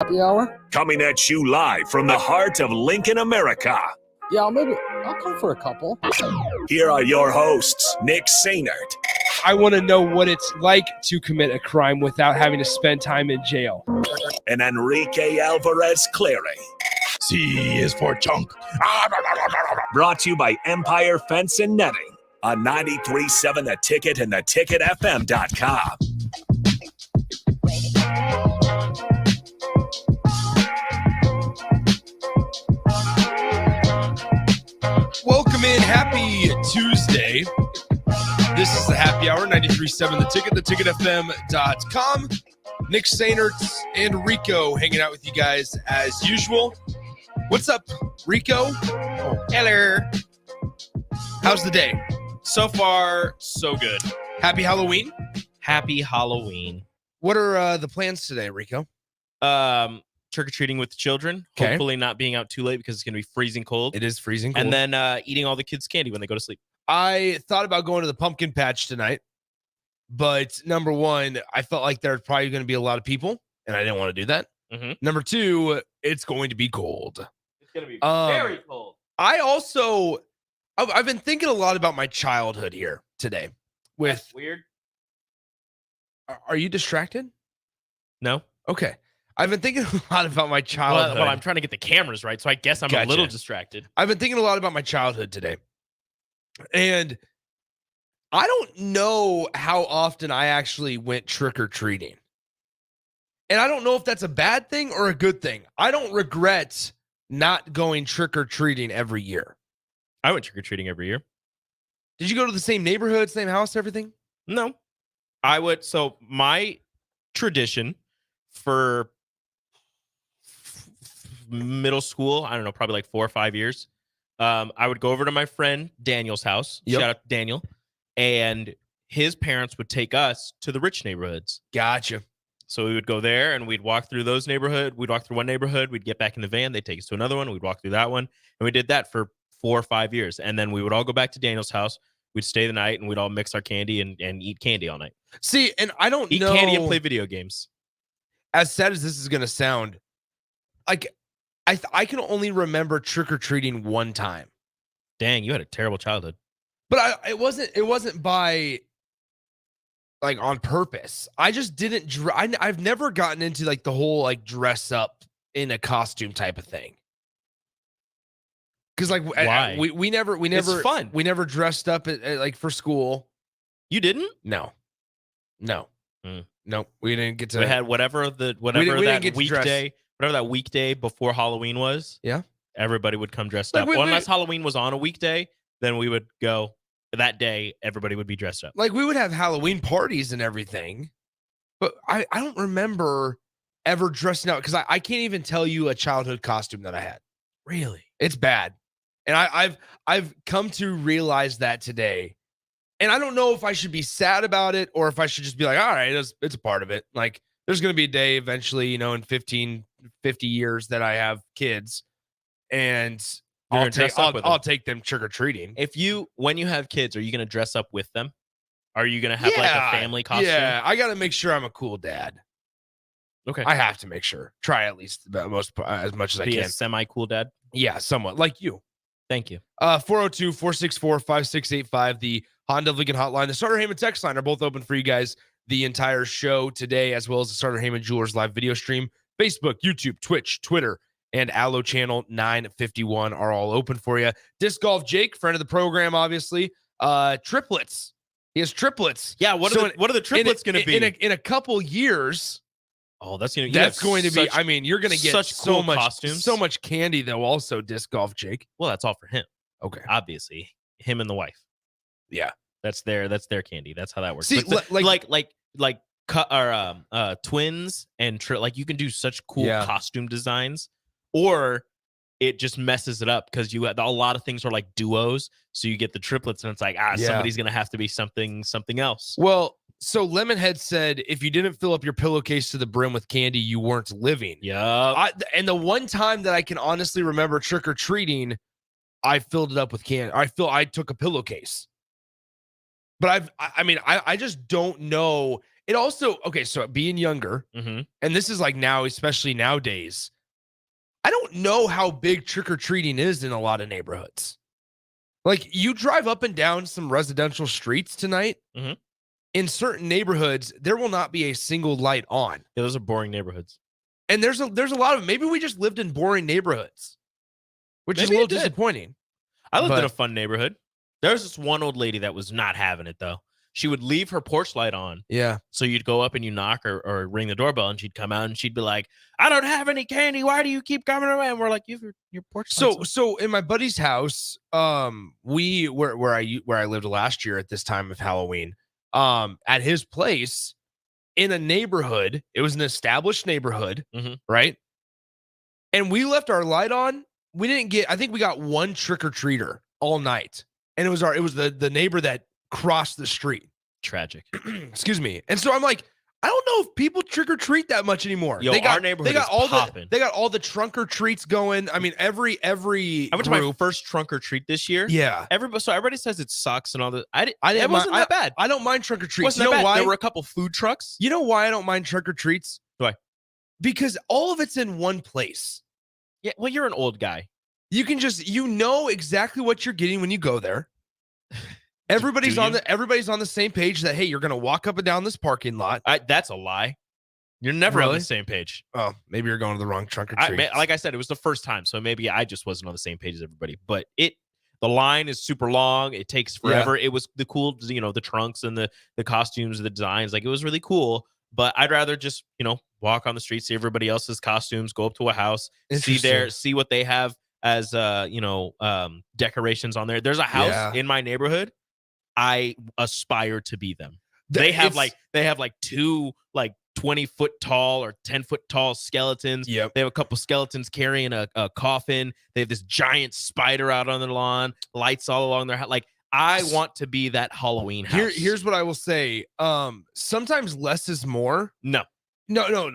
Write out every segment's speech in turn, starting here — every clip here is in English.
Happy hour? Coming at you live from the heart of Lincoln, America. Yeah, I'll come for a couple. Here are your hosts, Nick Sainert. I want to know what it's like to commit a crime without having to spend time in jail. And Enrique Alvarez Clary. C is for chunk. Brought to you by Empire Fence and Netting on 93.7 The Ticket and theticketfm.com. Welcome in. Happy Tuesday. This is the Happy Hour, 93.7 The Ticket, theticketfm.com. Nick Sainert and Rico hanging out with you guys as usual. What's up, Rico? Hello. How's the day? So far, so good. Happy Halloween. Happy Halloween. What are the plans today, Rico? Trick-or-treating with the children. Okay. Hopefully not being out too late because it's going to be freezing cold. It is freezing cold. And then eating all the kids' candy when they go to sleep. I thought about going to the pumpkin patch tonight, but number one, I felt like there's probably going to be a lot of people, and I didn't want to do that. Mm-hmm. Number two, it's going to be cold. It's going to be very cold. I've been thinking a lot about my childhood here today. That's weird. Are you distracted? No. Okay. I've been thinking a lot about my childhood. Well, I'm trying to get the cameras right, so I guess I'm a little distracted. I've been thinking a lot about my childhood today. And I don't know how often I actually went trick-or-treating. And I don't know if that's a bad thing or a good thing. I don't regret not going trick-or-treating every year. I went trick-or-treating every year. Did you go to the same neighborhood, same house, everything? No. I would. So my tradition for middle school, I don't know, probably like 4 or 5 years. I would go over to my friend Daniel's house. Yep. Shout out to Daniel. And his parents would take us to the rich neighborhoods. Gotcha. So we would go there and we'd walk through those neighborhoods. We'd walk through one neighborhood. We'd get back in the van. They'd take us to another one. We'd walk through that one. And we did that for 4 or 5 years. And then we would all go back to Daniel's house. We'd stay the night and we'd all mix our candy and eat candy all night. See, and I don't eat know. Eat candy and play video games. As sad as this is going to sound, like I can only remember trick-or-treating one time. Dang, you had a terrible childhood. But it wasn't by like on purpose. I just didn't I've never gotten into like the whole like dress up in a costume type of thing. Cuz like why? We never it's fun. We never dressed up at like for school. You didn't? No. No, we didn't get to. We had whatever that weekday before Halloween was. Yeah. Everybody would come dressed up. Unless Halloween was on a weekday, then we would go that day. Everybody would be dressed up. Like we would have Halloween parties and everything, but I don't remember ever dressing out because I can't even tell you a childhood costume that I had. Really? It's bad. And I've come to realize that today. And I don't know if I should be sad about it or if I should just be like, all right, it's a part of it. Like there's going to be a day eventually, in 50 years that I have kids and I'll take them trick-or-treating. When you have kids, are you going to dress up with them? Are you going to have like a family costume? Yeah, I got to make sure I'm a cool dad. Okay. I have to make sure. Try at least as much as I can. A semi-cool dad? Yeah, somewhat. Like you. Thank you. 402-464-5685, the Honda Lincoln hotline. The Starter Heyman text line are both open for you guys the entire show today, as well as the Starter Heyman Jewelers live video stream. Facebook, YouTube, Twitch, Twitter, and Allo Channel 951 are all open for you. Disc Golf Jake, friend of the program, obviously. Triplets. He has triplets. Yeah, what are the triplets going to be? In a couple years. Oh, that's going to be. I mean, you're going to get such so cool costumes, so much candy though. Also, Disc Golf Jake. Well, that's all for him. Okay, obviously, him and the wife. Yeah, that's their candy. That's how that works. See, like twins and like you can do such cool costume designs, or it just messes it up because a lot of things are like duos, so you get the triplets and it's like somebody's gonna have to be something else. Well. So Lemonhead said, if you didn't fill up your pillowcase to the brim with candy, you weren't living. Yeah. And the one time that I can honestly remember trick-or-treating, I filled it up with candy. I took a pillowcase. But I just don't know it also, okay, so being younger, Mm-hmm. and this is like now, especially nowadays, I don't know how big trick-or-treating is in a lot of neighborhoods. Like, you drive up and down some residential streets tonight, Mhm. in certain neighborhoods, there will not be a single light on. Yeah, those are boring neighborhoods. And there's a lot of, maybe we just lived in boring neighborhoods, which is a Maybe you little did. disappointing. I lived in But- a fun neighborhood. There was this one old lady that was not having it though. She would leave her porch light on. Yeah. So you'd go up and you knock or ring the doorbell, and she'd come out and she'd be like, "I don't have any candy. Why do you keep coming away?" And we're like, "You have your porch lights on." So in my buddy's house, where I lived last year at this time of Halloween, at his place in a neighborhood, it was an established neighborhood, Mhm. right? And we left our light on. We didn't get, I think we got one trick-or-treater all night. And it was the neighbor that crossed the street. Tragic. Excuse me. And so I'm like, I don't know if people trick or treat that much anymore. Yo, our neighborhood is popping. They got all the trunk or treats going. I mean, every I went to my first trunk or treat this year. yeah. Everybody says it sucks and all that. It didn't wasn't mind- that bad. I don't mind trunk or treats. Wasn't You that know bad. why? There were a couple food trucks. You know why I don't mind trunk or treats? Why? Because all of it's in one place. Yeah, well, you're an old guy. You can just, you know exactly what you're getting when you go there. Everybody's Do on you? everybody's on the same page that, hey, you're gonna walk up and down this parking lot. That's a lie. You're never on Really? the same page. Oh, maybe you're going to the wrong trunk or treat. Like I said, it was the first time, so maybe I just wasn't on the same page as everybody. But the line is super long. It takes forever. It was the cool, the trunks and the costumes, the designs. Like, it was really cool. But I'd rather just, walk on the street, see everybody else's costumes, go up to a house, see what they have as decorations on there. There's a house in my neighborhood. I aspire to be them. They have like two 20-foot tall or 10-foot tall skeletons. Yep. They have a couple skeletons carrying a coffin. They have this giant spider out on the lawn, lights all along their house. Like, I want to be that Halloween house. Here's what I will say. Sometimes less is more. No.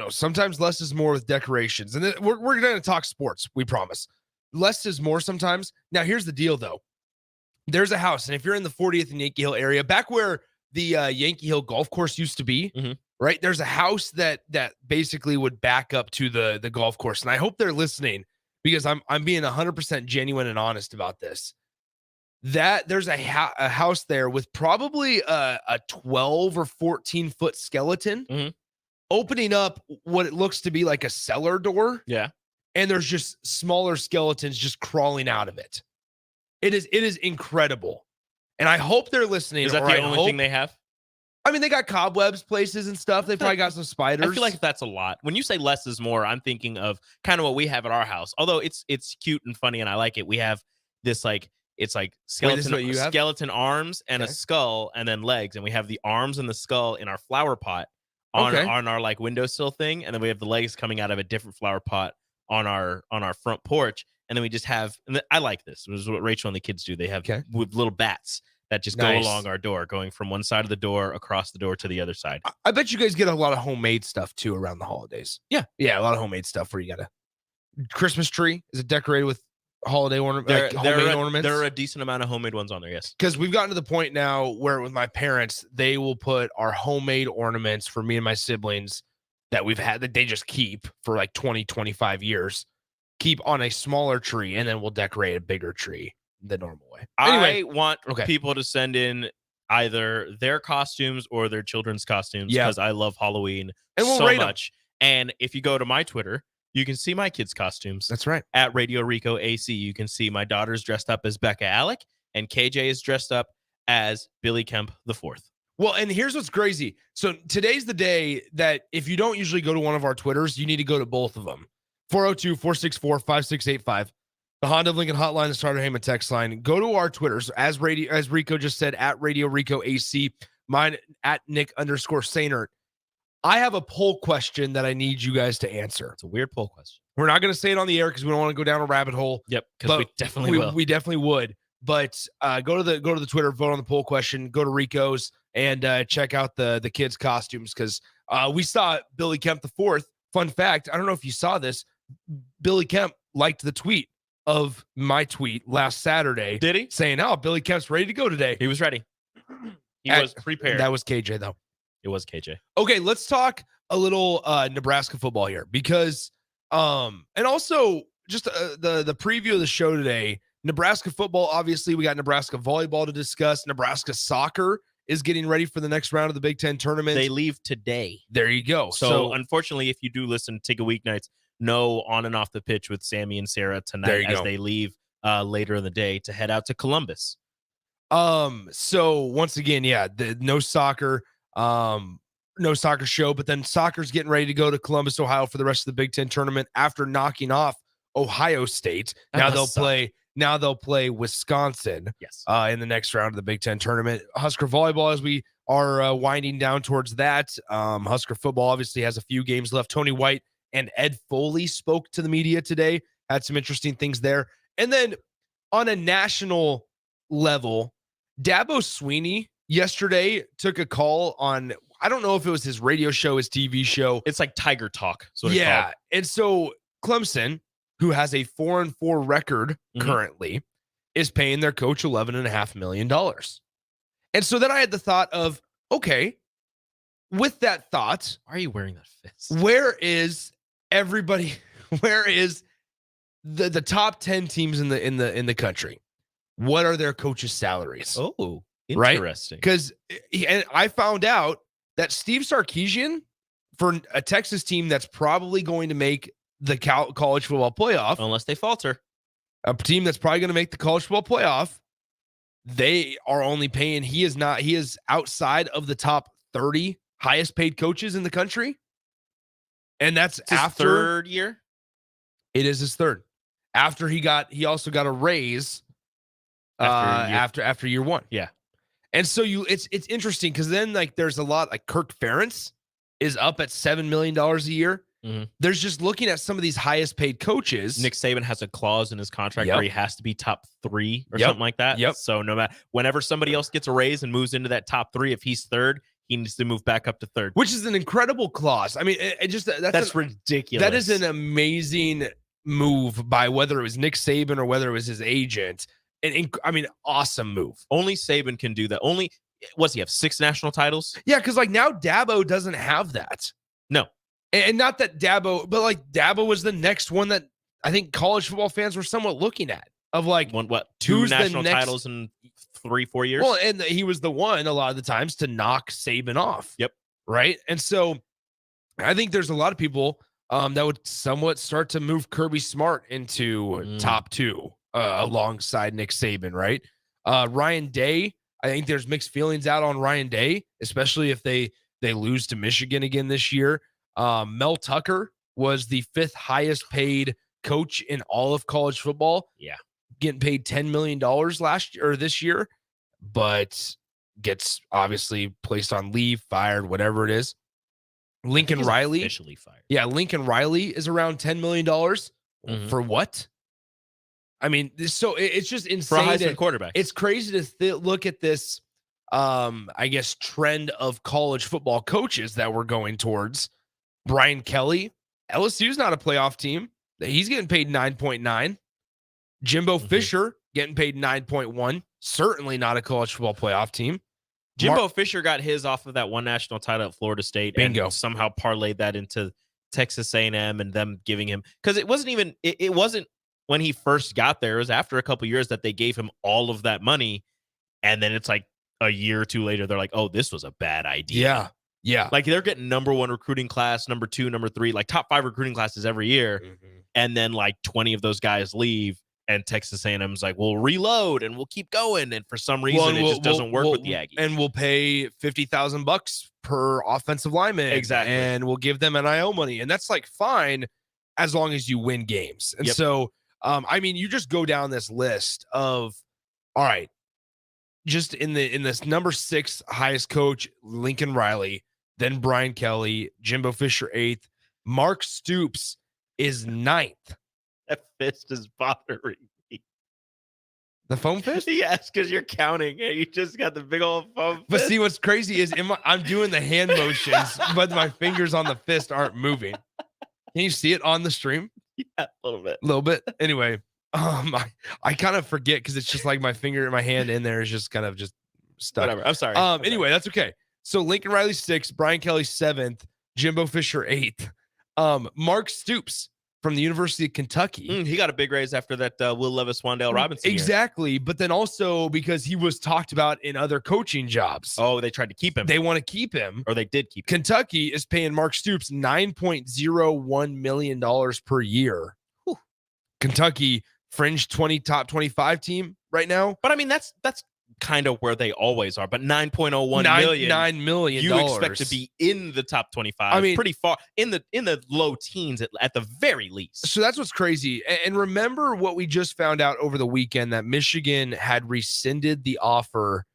Sometimes less is more with decorations. And then we're going to talk sports, we promise. Less is more sometimes. Now, here's the deal, though. There's a house, and if you're in the 40th and Yankee Hill area, back where the Yankee Hill golf course used to be, right? There's a house that basically would back up to the golf course. And I hope they're listening, because I'm being 100% genuine and honest about this. That there's a house there with probably a 12 or 14 foot skeleton opening up what it looks to be like a cellar door. Yeah. And there's just smaller skeletons just crawling out of it. It is incredible. And I hope they're listening. Is that the only thing they have? I mean, they got cobwebs places and stuff. They probably got some spiders. I feel like that's a lot. When you say less is more, I'm thinking of kind of what we have at our house. Although it's cute and funny and I like it. We have this skeleton arms and a skull and then legs, and we have the arms and the skull in our flower pot on our windowsill thing, and then we have the legs coming out of a different flower pot on our front porch, and then we just have. And I like this. This is what Rachel and the kids do. They have with little bats that just go along our door, going from one side of the door across the door to the other side. I bet you guys get a lot of homemade stuff too around the holidays. Yeah, a lot of homemade stuff where you got a Christmas tree. Is it decorated with holiday ornaments? There are a decent amount of homemade ones on there, yes. Because we've gotten to the point now where with my parents, they will put our homemade ornaments for me and my siblings that we've had that they just keep for like 20, 25 years, keep on a smaller tree, and then we'll decorate a bigger tree the normal way. Anyway, I want people to send in either their costumes or their children's costumes, because I love Halloween and we'll so rate much. And if you go to my Twitter, you can see my kids' costumes. That's right. At Radio Rico AC, you can see my daughter's dressed up as Becca Alec, and KJ is dressed up as Billy Kemp IV. Well, and here's what's crazy. So today's the day that if you don't usually go to one of our Twitters, you need to go to both of them. 402-464-5685. The Honda of Lincoln hotline, the Starter Heyman text line. Go to our Twitters, as Rico just said, at Radio Rico AC, mine at Nick_Sainert. I have a poll question that I need you guys to answer. It's a weird poll question. We're not going to say it on the air because we don't want to go down a rabbit hole. Yep, because we definitely will. We definitely would. But go to the Twitter, vote on the poll question, go to Rico's, and check out the kids' costumes, because we saw Billy Kemp IV. Fun fact, I don't know if you saw this. Billy Kemp liked the tweet of my tweet last Saturday. Did he? Saying, oh, Billy Kemp's ready to go today. He was ready. He was prepared. That was KJ, though. It was KJ. Okay, let's talk a little Nebraska football here because and also just the preview of the show today. Nebraska football, obviously, we got Nebraska volleyball to discuss. Nebraska soccer is getting ready for the next round of the Big Ten tournament. They leave today. There you go. So unfortunately, if you do listen to Ticket Weeknights, no On and Off the Pitch with Sammy and Sarah tonight as they leave later in the day to head out to Columbus. So once again, yeah, no soccer show, but then soccer's getting ready to go to Columbus, Ohio for the rest of the Big Ten tournament after knocking off Ohio State. Now they'll play Wisconsin in the next round of the Big Ten tournament. Husker volleyball, as we are winding down towards that. Husker football obviously has a few games left. Tony White and Ed Foley spoke to the media today, had some interesting things there. And then on a national level, Dabo Swinney yesterday took a call on, I don't know if it was his radio show, his TV show. It's like Tiger Talk. Yeah. And so Clemson, who has a 4-4 record currently, is paying their coach $11.5 million. And so then I had the thought of, okay, with that thought, why are you wearing that fist? Where is everybody? Where is the top 10 teams in the country? What are their coaches' salaries? Oh, interesting. Because I found out that Steve Sarkisian, for a Texas team that's probably going to make the college football playoff, unless they falter, a team that's probably going to make the college football playoff, they are only paying. He is outside of the top 30 highest paid coaches in the country, and that's after third year. It is his third. After he also got a raise after year one. Yeah. And so it's interesting because then like there's a lot like Kirk Ferentz is up at $7 million a year. Mm-hmm. There's just looking at some of these highest paid coaches. Nick Saban has a clause in his contract where he has to be top 3 or something like that. Yep. So no matter whenever somebody else gets a raise and moves into that top 3, if he's third, he needs to move back up to third, which is an incredible clause. I mean, that's ridiculous. That is an amazing move by whether it was Nick Saban or whether it was his agent. I mean, awesome move. Only Saban can do that. What's he have 6 national titles? Yeah, because like now Dabo doesn't have that. No. And not that Dabo, but like Dabo was the next one that I think college football fans were somewhat looking at of like 2 national titles in 3-4 years. Well, and he was the one a lot of the times to knock Saban off. Yep. Right. And so I think there's a lot of people that would somewhat start to move Kirby Smart into top 2 alongside Nick Saban. Right. Ryan Day. I think there's mixed feelings out on Ryan Day, especially if they lose to Michigan again this year. Mel Tucker was the 5th highest paid coach in all of college football. Yeah. Getting paid $10 million this year, but gets obviously placed on leave, fired, whatever it is. Lincoln Riley officially fired. Yeah. Lincoln Riley is around $10 million for what? I mean, so it's just insane. For a Heisman quarterback. It's crazy to look at this, I guess, trend of college football coaches that we're going towards. Brian Kelly, LSU's not a playoff team. He's getting paid 9.9. Jimbo Fisher getting paid 9.1. Certainly not a college football playoff team. Jimbo Fisher got his off of that one national title at Florida State. Bingo. And somehow parlayed that into Texas A&M and them giving him, because it wasn't when he first got there. It was after a couple years that they gave him all of that money. And then it's like a year or two later, they're like, oh, this was a bad idea. Yeah. Yeah. Like they're getting number 1 recruiting class, number 2, number 3, like top 5 recruiting classes every year. And then like 20 of those guys leave and Texas A&M's like, we'll reload and we'll keep going. And for some reason, it just doesn't work with the Aggies. And we'll pay $50,000 per offensive lineman. Exactly. And we'll give them NIL money. And that's like fine as long as you win games. And so, I mean, you just go down this list of, all right, just in this number 6 highest coach, Lincoln Riley, then Brian Kelly, Jimbo Fisher 8th, Mark Stoops is 9th. That fist is bothering me. The foam fist? Yes, because you're counting and you just got the big old foam fist. But see, what's crazy is I'm doing the hand motions, but my fingers on the fist aren't moving. Can you see it on the stream? Yeah, a little bit. A little bit. Anyway, I kind of forget because it's just like my finger and my hand in there is just kind of just stuck. Whatever. I'm sorry. Anyway, that's okay. So Lincoln Riley 6th, Brian Kelly 7th, Jimbo Fisher 8th. Mark Stoops from the University of Kentucky. He got a big raise after that Will Levis Wandale Robinson year. Exactly. But then also because he was talked about in other coaching jobs. Oh, they tried to keep him. They want to keep him. Or they did keep him. Kentucky is paying Mark Stoops $9.01 million per year. Whew. Kentucky fringe top 25 team right now. But I mean, that's kind of where they always are. But $9.01 million. $9 million. You expect to be in the top 25. I mean, pretty far in the low teens at the very least. So that's what's crazy. And remember what we just found out over the weekend, that Michigan had rescinded the offer,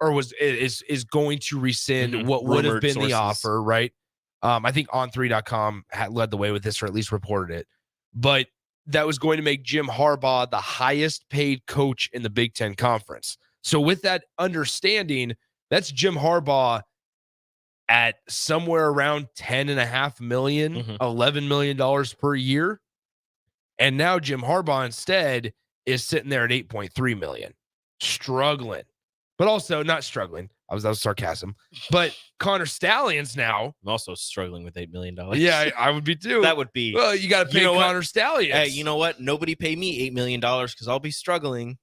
or is going to rescind what would have been the offer, right? I think on3.com led the way with this, or at least reported it. But that was going to make Jim Harbaugh the highest paid coach in the Big Ten Conference. So with that understanding, that's Jim Harbaugh at somewhere around $10.5 million, $11 million per year. And now Jim Harbaugh instead is sitting there at $8.3 million, struggling, but also not struggling. That was sarcasm. But Connor Stallions now. I'm also struggling with $8 million. Yeah, I would be too. That would be. Well, you got to pay Connor Stallions. Hey, you know what? Nobody pay me $8 million because I'll be struggling.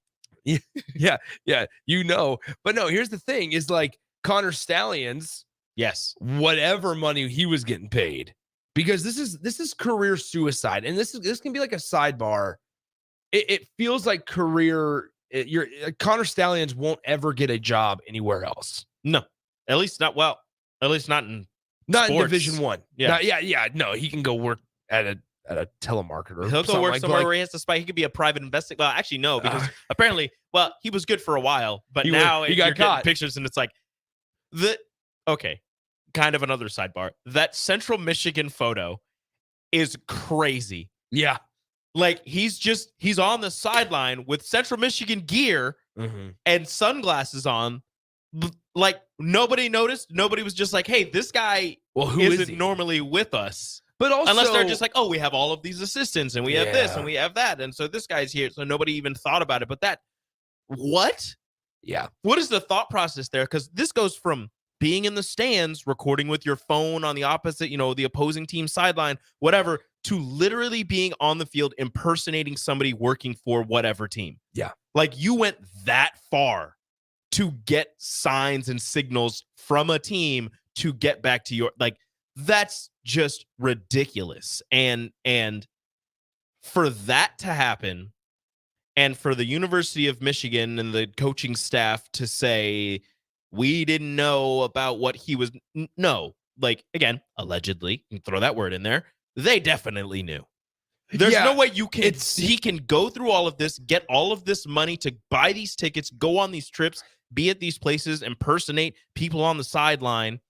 Yeah. But no, here's the thing is like Connor Stallions. Yes. Whatever money he was getting paid, because this is career suicide. And this can be like a sidebar. It feels like Connor Stallions won't ever get a job anywhere else. No, at least not in sports. In Division I. Yeah. No, he can go work at a telemarketer. He'll go work somewhere where he has to spy. He could be a private investigator. Well, actually, no, because apparently, he was good for a while, but now he got caught. Pictures, and it's like kind of another sidebar. That Central Michigan photo is crazy. Yeah. Like he's on the sideline with Central Michigan gear and sunglasses on. Like nobody noticed. Nobody was just like, "Hey, this guy isn't normally with us." But also, unless they're just like, "Oh, we have all of these assistants and we have this and we have that, and so this guy's here," so nobody even thought about it. But what? Yeah. What is the thought process there? Because this goes from being in the stands, recording with your phone on the opposite, the opposing team sideline, whatever, to literally being on the field impersonating somebody working for whatever team. Yeah. Like you went that far to get signs and signals from a team to get back to your, like, that's just ridiculous. And for that to happen, and for the University of Michigan and the coaching staff to say, we didn't know about what he was. No, like, again, allegedly, you can throw that word in there. They definitely knew. There's no way he can go through all of this, get all of this money to buy these tickets, go on these trips, be at these places, impersonate people on the sideline,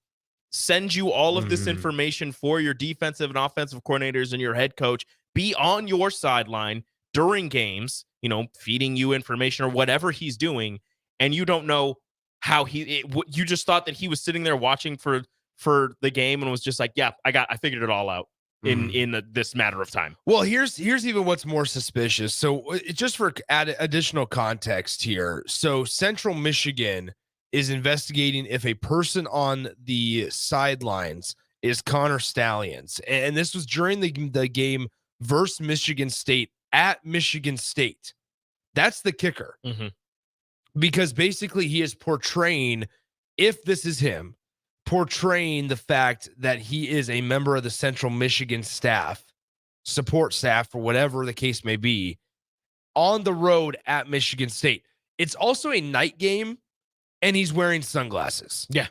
send you all of this information for your defensive and offensive coordinators and your head coach, be on your sideline during games, feeding you information or whatever he's doing, and you don't know how you just thought that he was sitting there watching for the game and was just like, yeah, I figured it all out in this matter of time. Well, here's even what's more suspicious. So just for additional context here. So Central Michigan is investigating if a person on the sidelines is Connor Stallions. And this was during the game versus Michigan State at Michigan State. That's the kicker. Because basically he is portraying, if this is him, portraying the fact that he is a member of the Central Michigan support staff, or whatever the case may be, on the road at Michigan State. It's also a night game, and he's wearing sunglasses. Yeah.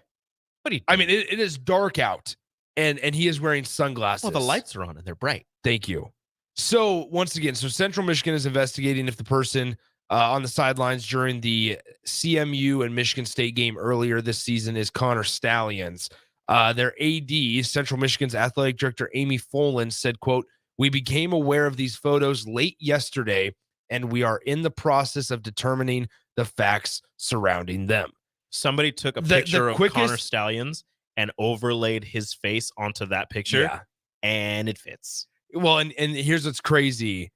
I mean, it is dark out, and he is wearing sunglasses. Well, the lights are on, and they're bright. Thank you. So, once again, Central Michigan is investigating if the person on the sidelines during the CMU and Michigan State game earlier this season is Connor Stallions. Their AD, Central Michigan's athletic director, Amy Folan, said, quote, "We became aware of these photos late yesterday, and we are in the process of determining the facts surrounding them." Somebody took a picture of Connor Stallions and overlaid his face onto that picture, and it fits. Well, and here's what's crazy.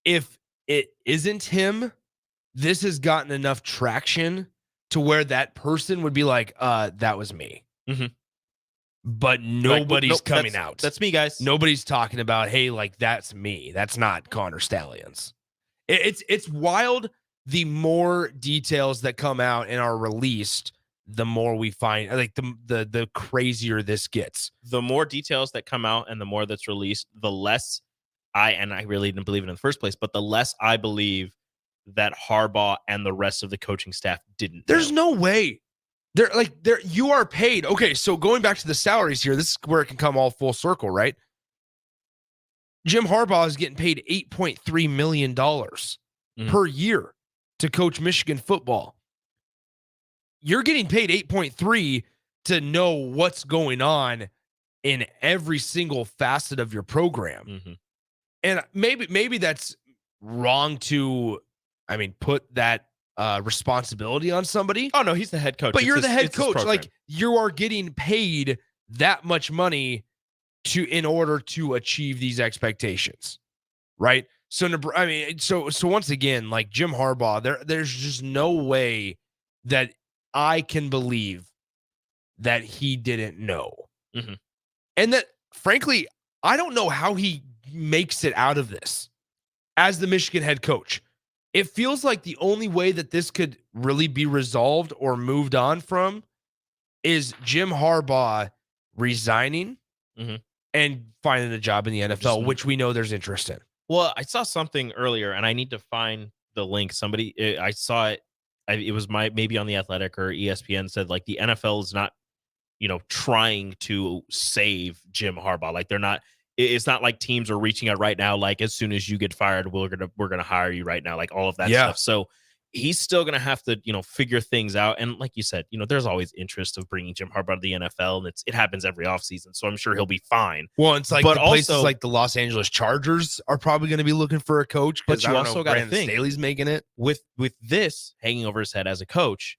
If it isn't him, this has gotten enough traction to where that person would be like, that was me. Mhm. But nobody's Nope, coming out. That's me, guys. Nobody's talking about, hey, like, that's me. That's not Connor Stallions. It's wild. The more details that come out and are released, the more we find, like, the crazier this gets. The more details that come out and the more that's released, the less I really didn't believe it in the first place, but the less I believe that Harbaugh and the rest of the coaching staff didn't. There's no way. You are paid. Okay, so going back to the salaries here, this is where it can come all full circle, right? Jim Harbaugh is getting paid $8.3 million per year to coach Michigan football. You're getting paid 8.3 to know what's going on in every single facet of your program. Mm-hmm. And maybe that's wrong to, put that responsibility on somebody. Oh no, he's the head coach. But you're the head coach. Like, you are getting paid that much money in order to achieve these expectations, right? So once again, like, Jim Harbaugh, there's just no way that I can believe that he didn't know. Mm-hmm. And that, frankly, I don't know how he makes it out of this as the Michigan head coach. It feels like the only way that this could really be resolved or moved on from is Jim Harbaugh resigning and finding a job in the NFL, which we know there's interest in. Well, I saw something earlier, and I need to find the link. I saw it. It was maybe on The Athletic or ESPN said, like, the NFL is not, trying to save Jim Harbaugh. Like, they're not. It's not like teams are reaching out right now, like, as soon as you get fired, we're gonna hire you right now, like all of that stuff. So he's still gonna have to, figure things out. And like you said, there's always interest of bringing Jim Harbaugh to the NFL, and it happens every offseason. So I'm sure he'll be fine. Well, it's like, but places like the Los Angeles Chargers are probably going to be looking for a coach. But you also got to think, Staley's making it with this hanging over his head as a coach.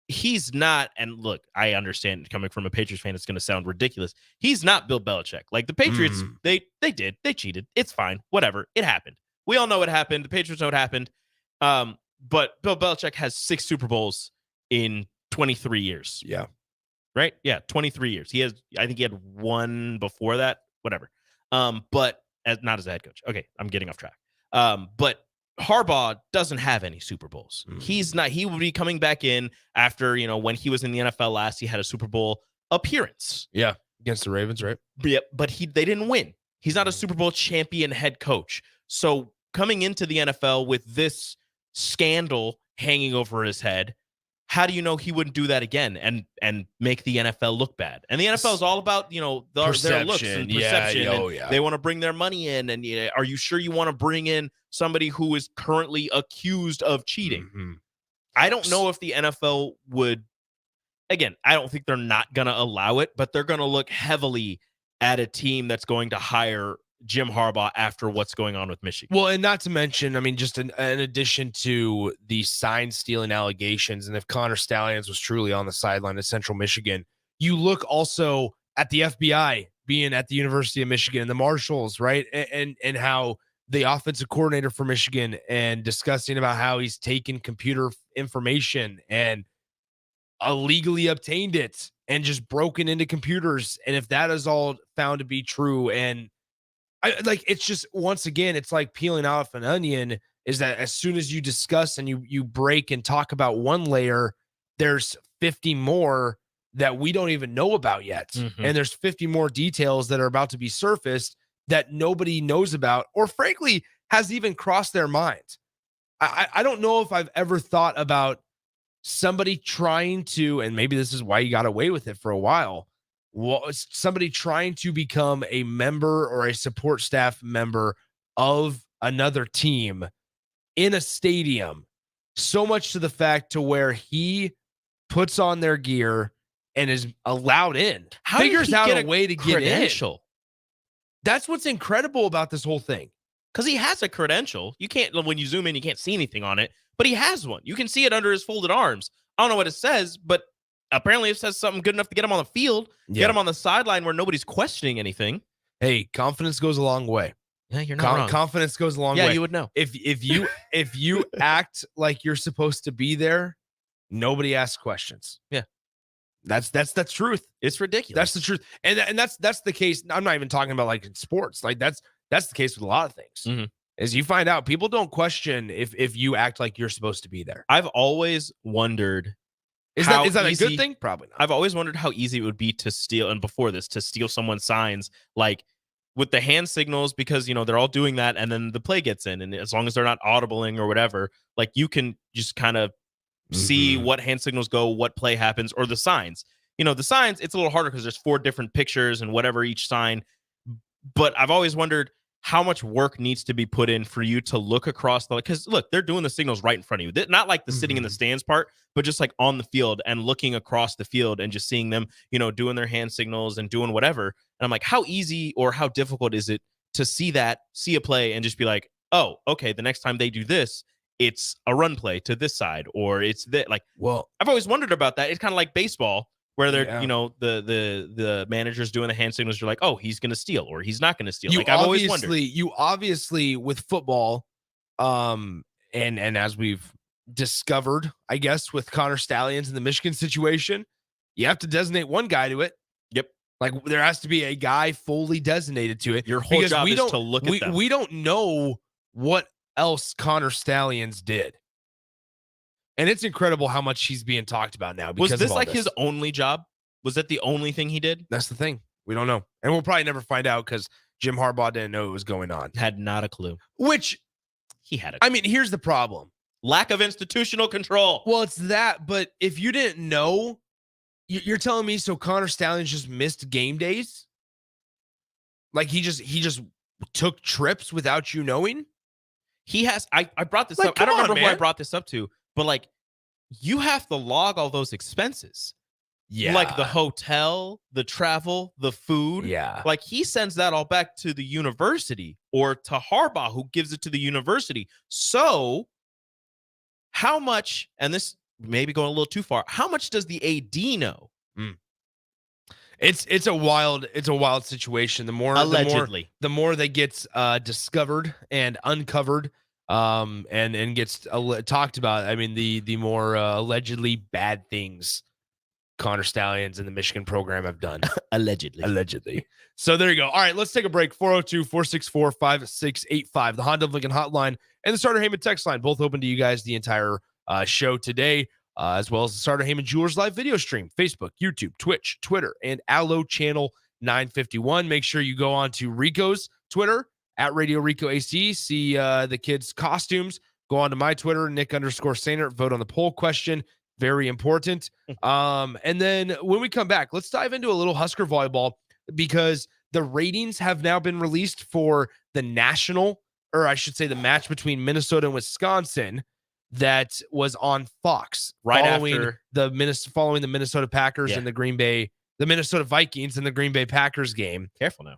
He's not, and look, I understand coming from a Patriots fan, it's going to sound ridiculous. He's not Bill Belichick. Like, the Patriots, they cheated. It's fine. Whatever. It happened. We all know what happened. The Patriots know what happened. But Bill Belichick has 6 Super Bowls in 23 years. Yeah. Right? Yeah, 23 years. I think he had 1 before that. Whatever. But not as a head coach. Okay, I'm getting off track. But Harbaugh doesn't have any Super Bowls. He's not. He will be coming back in after, when he was in the NFL last, he had a Super Bowl appearance. Yeah, against the Ravens, right? Yeah, but they didn't win. He's not a Super Bowl champion head coach. So coming into the NFL with this scandal hanging over his head, how do you know he wouldn't do that again and make the NFL look bad? And the NFL is all about, their looks and perception. Yeah. They want to bring their money in. And are you sure you want to bring in somebody who is currently accused of cheating? Mm-hmm. I don't know if the NFL would. Again, I don't think they're not going to allow it, but they're going to look heavily at a team that's going to hire Jim Harbaugh after what's going on with Michigan. Well, and not to mention, just in addition to the sign stealing allegations, and if Connor Stallions was truly on the sideline at Central Michigan, you look also at the FBI being at the University of Michigan, the Marshals, right? And how the offensive coordinator for Michigan and discussing about how he's taken computer information and illegally obtained it and just broken into computers. And if that is all found to be true, and it's just, once again, it's like peeling off an onion, is that as soon as you discuss and you break and talk about one layer, there's 50 more that we don't even know about yet. Mm-hmm. And there's 50 more details that are about to be surfaced that nobody knows about, or frankly has even crossed their mind. I don't know if I've ever thought about somebody trying to, and maybe this is why you got away with it for a while, somebody trying to become a member or a support staff member of another team in a stadium, so much to the fact to where he puts on their gear and is allowed in, figures out a way to get in. That's what's incredible about this whole thing. Because he has a credential. You can't, when you zoom in, you can't see anything on it, but he has one. You can see it under his folded arms. I don't know what it says, but apparently it says something good enough to get him on the field, get him on the sideline where nobody's questioning anything. Hey, confidence goes a long way. Yeah, you're not wrong. Confidence goes a long Yeah, way. you would know. If you act like you're supposed to be there, nobody asks questions. Yeah. That's the truth. It's ridiculous. That's the truth. And that's the case. I'm not even talking about like in sports. Like that's the case with a lot of things. Mhm. As you find out, people don't question if you act like you're supposed to be there. I've always wondered. Is how that a easy- good thing? Probably not. I've always wondered how easy it would be to steal, and before this, to steal someone's signs, like with the hand signals, because they're all doing that, and then the play gets in, and as long as they're not audibling or whatever, like you can just kind of see what hand signals go, what play happens, or the signs. The signs, it's a little harder because there's 4 different pictures and whatever each sign. But I've always wondered how much work needs to be put in for you to look across because look, they're doing the signals right in front of you. Not like the sitting in the stands part, but just like on the field and looking across the field and just seeing them, doing their hand signals and doing whatever. And I'm like, how easy or how difficult is it to see a play and just be like, oh, okay, the next time they do this, it's a run play to this side, or it's that. Like, well, I've always wondered about that. It's kind of like baseball, where they're, the manager's doing the hand signals. You're like, oh, he's going to steal or he's not going to steal. Like, I've always wondered. You obviously with football, and as we've discovered, I guess, with Connor Stallions in the Michigan situation, you have to designate one guy to it. Yep. Like there has to be a guy fully designated to it. Your whole job is to look at them. We don't know what else Connor Stallions did. And it's incredible how much he's being talked about now. Was this like his only job? Was that the only thing he did? That's the thing. We don't know. And we'll probably never find out because Jim Harbaugh didn't know what was going on. Had not a clue. Which he had. I mean, here's the problem. Lack of institutional control. Well, it's that. But if you didn't know, you're telling me so Connor Stallions just missed game days? Like he just took trips without you knowing? He has. I brought this up. I don't remember who I brought this up to. But like, you have to log all those expenses. Yeah. Like the hotel, the travel, the food. Yeah. Like he sends that all back to the university or to Harbaugh, who gives it to the university. So how much, and this may be going a little too far, how much does the AD know? It's a wild situation. The more the more that gets discovered and uncovered, and gets talked about. I mean, the more allegedly bad things Connor Stallions and the Michigan program have done. Allegedly. So there you go. All right, let's take a break. 402-464-5685, the Honda of Lincoln hotline and the Starter Heyman text line, both open to you guys the entire show today, as well as the Starter Heyman Jewelers live video stream, Facebook, YouTube, Twitch, Twitter, and Allo Channel 951. Make sure you go on to Rico's Twitter, at Radio Rico AC, see the kids' costumes. Go on to my Twitter, Nick_Sainer, vote on the poll question. Very important. And then when we come back, let's dive into a little Husker volleyball, because the ratings have now been released for the national, or I should say the match between Minnesota and Wisconsin that was on Fox following the Minnesota Packers and the Minnesota Vikings and the Green Bay Packers game. Careful now.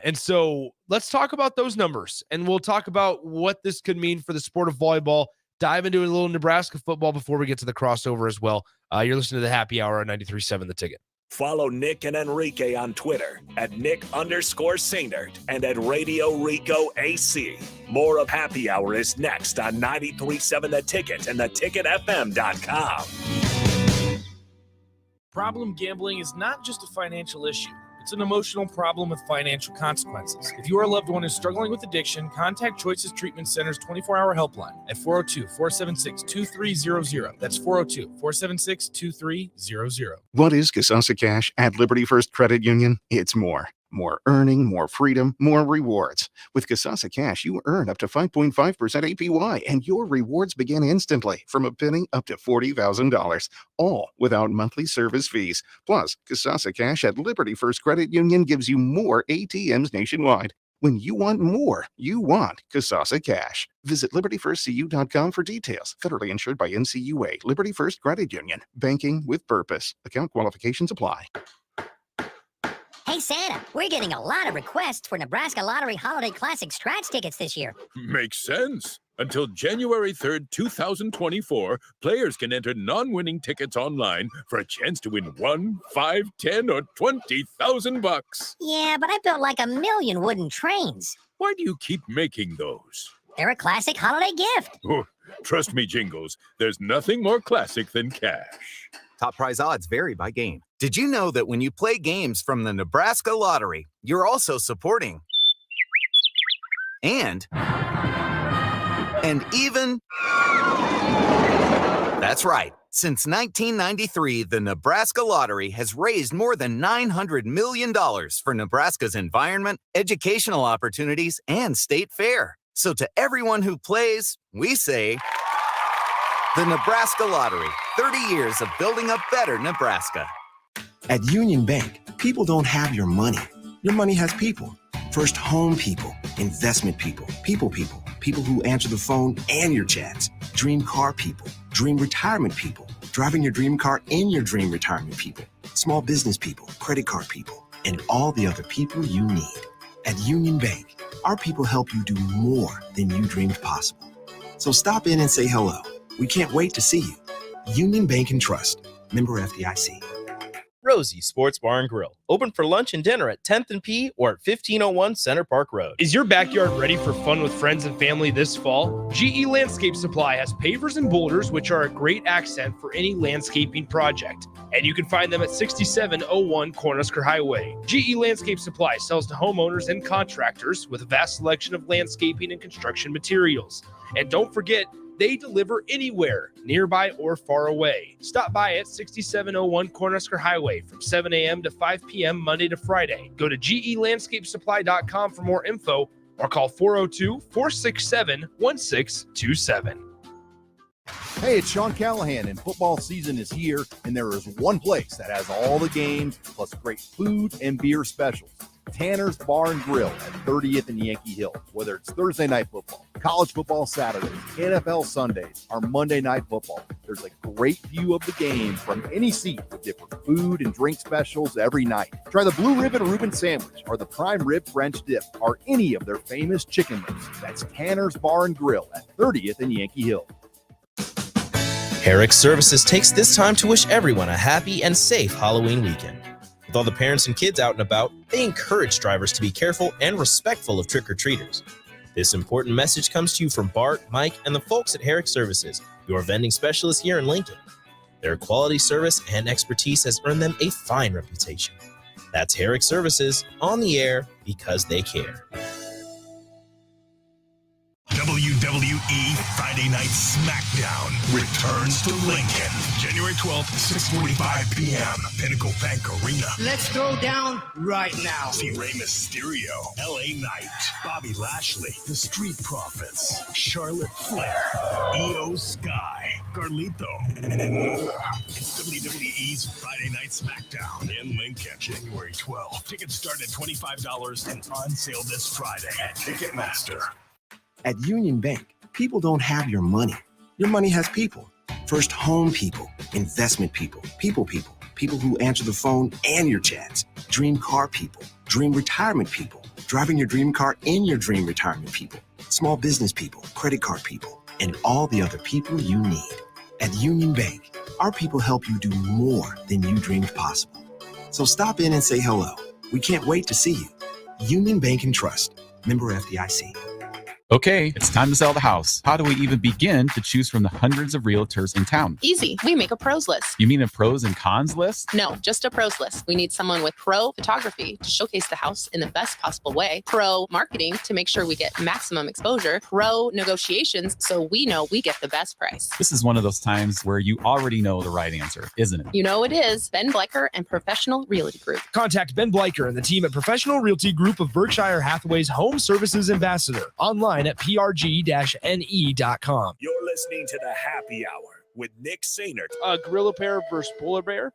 And so let's talk about those numbers, and we'll talk about what this could mean for the sport of volleyball. Dive into a little Nebraska football before we get to the crossover as well. You're listening to the Happy Hour on 93.7 The Ticket. Follow Nick and Enrique on Twitter at Nick_Sainert and at Radio Rico AC. More of Happy Hour is next on 93.7 The Ticket and theticketfm.com. Problem gambling is not just a financial issue. It's an emotional problem with financial consequences. If your loved one is struggling with addiction, contact Choices Treatment Center's 24-hour helpline at 402-476-2300. That's 402-476-2300. What is Kasasa Cash at Liberty First Credit Union? It's more. More earning, more freedom, more rewards. With Kasasa Cash, you earn up to 5.5% APY, and your rewards begin instantly from a penny up to $40,000, all without monthly service fees. Plus, Kasasa Cash at Liberty First Credit Union gives you more ATMs nationwide. When you want more, you want Kasasa Cash. Visit libertyfirstcu.com for details. Federally insured by NCUA. Liberty First Credit Union. Banking with purpose. Account qualifications apply. Hey, Santa, we're getting a lot of requests for Nebraska Lottery Holiday Classic scratch tickets this year. Makes sense. Until January 3rd, 2024, players can enter non-winning tickets online for a chance to win $1, $5, $10, or $20,000. Yeah, but I built like 1 million wooden trains. Why do you keep making those? They're a classic holiday gift. Oh, trust me, Jingles, there's nothing more classic than cash. Top prize odds vary by game. Did you know that when you play games from the Nebraska Lottery, you're also supporting and even... That's right. Since 1993, the Nebraska Lottery has raised more than $900 million for Nebraska's environment, educational opportunities, and state fair. So to everyone who plays, we say, the Nebraska Lottery, 30 years of building a better Nebraska. At Union Bank, people don't have your money. Your money has people. First home people, investment people, people who answer the phone and your chats, dream car people, dream retirement people, driving your dream car in your dream retirement people, small business people, credit card people, and all the other people you need. At Union Bank, our people help you do more than you dreamed possible. So stop in and say hello. We can't wait to see you. Union Bank and Trust. Member FDIC. Rosie Sports Bar and Grill. Open for lunch and dinner at 10th and P or at 1501 Center Park Road. Is your backyard ready for fun with friends and family this fall? GE Landscape Supply has pavers and boulders, which are a great accent for any landscaping project. And you can find them at 6701 Cornhusker Highway. GE Landscape Supply sells to homeowners and contractors with a vast selection of landscaping and construction materials. And don't forget, they deliver anywhere, nearby or far away. Stop by at 6701 Cornhusker Highway from 7 a.m. to 5 p.m. Monday to Friday. Go to gelandscapesupply.com for more info or call 402-467-1627. Hey, it's Sean Callahan, and football season is here, and there is one place that has all the games, plus great food and beer specials. Tanner's Bar and Grill at 30th and Yankee Hill. Whether it's Thursday night football, college football Saturdays, NFL Sundays, or Monday night football, there's a great view of the game from any seat with different food and drink specials every night. Try the Blue Ribbon Reuben Sandwich or the Prime Rib French Dip or any of their famous chicken wings. That's Tanner's Bar and Grill at 30th and Yankee Hill. Herrick Services takes this time to wish everyone a happy and safe Halloween weekend. With all the parents and kids out and about, they encourage drivers to be careful and respectful of trick-or-treaters. This important message comes to you from Bart, Mike, and the folks at Herrick Services, your vending specialists here in Lincoln. Their quality service and expertise has earned them a fine reputation. That's Herrick Services, on the air because they care. WWE Friday Night SmackDown returns to Lincoln, January 12th, 6:45 p.m. Pinnacle Bank Arena. Let's throw down right now. See Rey Mysterio, LA Knight, Bobby Lashley, The Street Profits, Charlotte Flair, Io Sky, Carlito, and more. It's WWE's Friday Night SmackDown in Lincoln, January 12th. Tickets start at $25 and on sale this Friday at Ticketmaster. At Union Bank, people don't have your money. Your money has people. First home people, investment people, people who answer the phone and your chats, dream car people, dream retirement people, driving your dream car in your dream retirement people, small business people, credit card people, and all the other people you need. At Union Bank, our people help you do more than you dreamed possible. So stop in and say hello. We can't wait to see you. Union Bank and Trust. Member FDIC. Okay, it's time to sell the house. How do we even begin to choose from the hundreds of realtors in town? Easy. We make a pros list. You mean a pros and cons list? No, just a pros list. We need someone with pro photography to showcase the house in the best possible way, pro marketing to make sure we get maximum exposure, pro negotiations so we know we get the best price. This is one of those times where you already know the right answer, isn't it? You know it is. Ben Bleicher and Professional Realty Group. Contact Ben Bleicher and the team at Professional Realty Group of Berkshire Hathaway's Home Services Ambassador. Online at prg-ne.com. You're listening to the Happy Hour with Nick Sainert. A gorilla bear versus polar bear.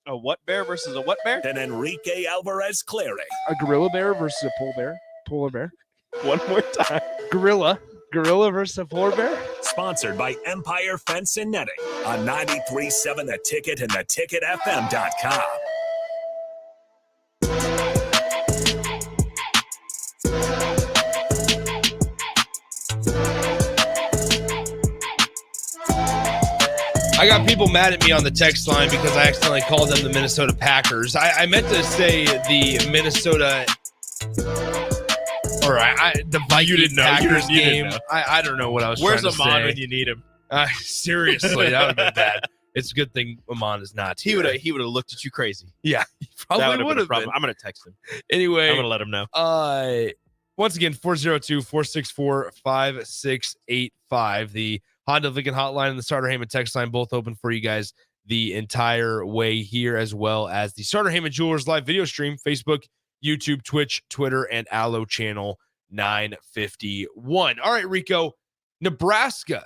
A what bear versus a what bear? And Enrique Alvarez Clary. A gorilla bear versus a polar bear. One more time. Gorilla versus a polar bear. Sponsored by Empire Fence and Netting on 93.7 The Ticket and theticketfm.com. I got people mad at me on the text line because I accidentally called them the Minnesota Packers. I meant to say the Minnesota... All right, the Vikings Packers you game. didn't know. I don't know what I was Where's trying to Amon say. when you need him? Seriously, that would have been bad. It's a good thing Amon is not. He would have looked at you crazy. Yeah, he That probably would have been a been. problem. I'm gonna text him. Anyway, I'm gonna let him know. Once again, 402-464-5685. The Honda Lincoln hotline and the Starter Heyman text line both open for you guys the entire way here, as well as the Starter Heyman Jewelers live video stream, Facebook, YouTube, Twitch, Twitter, and Allo channel 951. All right, Rico, Nebraska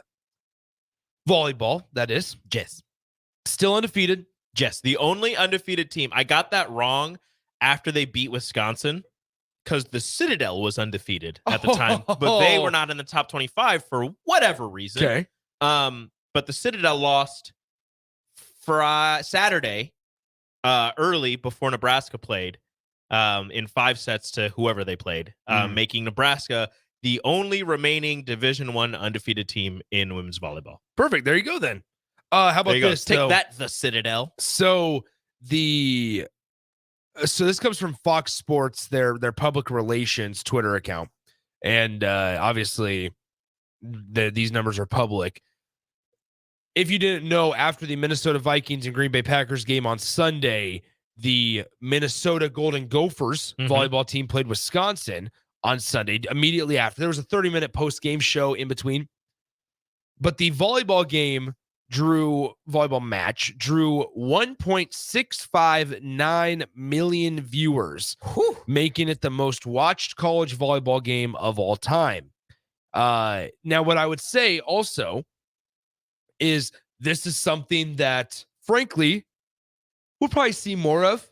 volleyball, that is. Yes. Still undefeated. Yes, the only undefeated team. I got that wrong after they beat Wisconsin because the Citadel was undefeated at the time, but they were not in the top 25 for whatever reason. Okay. But the Citadel lost for Saturday early before Nebraska played in 5 sets to whoever they played, making Nebraska the only remaining Division I undefeated team in women's volleyball. Perfect. There you go then. How about this? Take that, the Citadel. So this comes from Fox Sports, their public relations Twitter account, and obviously these numbers are public. If you didn't know, after the Minnesota Vikings and Green Bay Packers game on Sunday, the Minnesota Golden Gophers volleyball team played Wisconsin on Sunday. Immediately after, there was a 30-minute post-game show in between, but the volleyball match drew 1.659 million viewers, making it the most watched college volleyball game of all time. Now, what I would say also is this is something that, frankly, we'll probably see more of.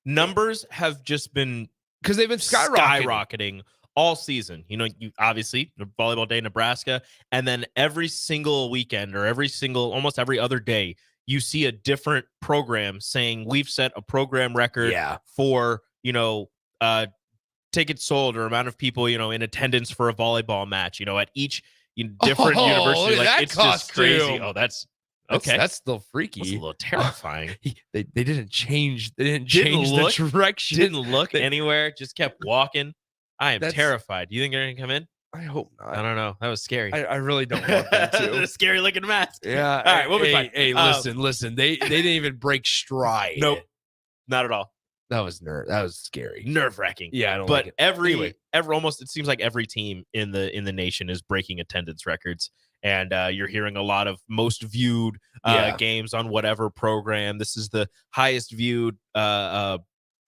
Numbers have just been because they've been skyrocketing all season. You know, you obviously Volleyball Day, Nebraska, and then every single weekend or almost every other day, you see a different program saying we've set a program record for, tickets sold or amount of people, in attendance for a volleyball match, at each different university. Like, it's just crazy. Oh, that's okay. That's still freaky. That's a little terrifying. They didn't change. They didn't change the direction. Didn't look anywhere. Just kept walking. I am terrified. Do you think they're gonna come in? I hope not. I don't know. That was scary. I really don't want them to. The scary looking mask. Yeah. All right. We'll be fine. Hey, listen. They didn't even break stride. Nope. Not at all. That was scary. Nerve-wracking. Yeah, I don't but like it. every almost, it seems like every team in the nation is breaking attendance records, and you're hearing a lot of most viewed games on whatever program. This is the highest viewed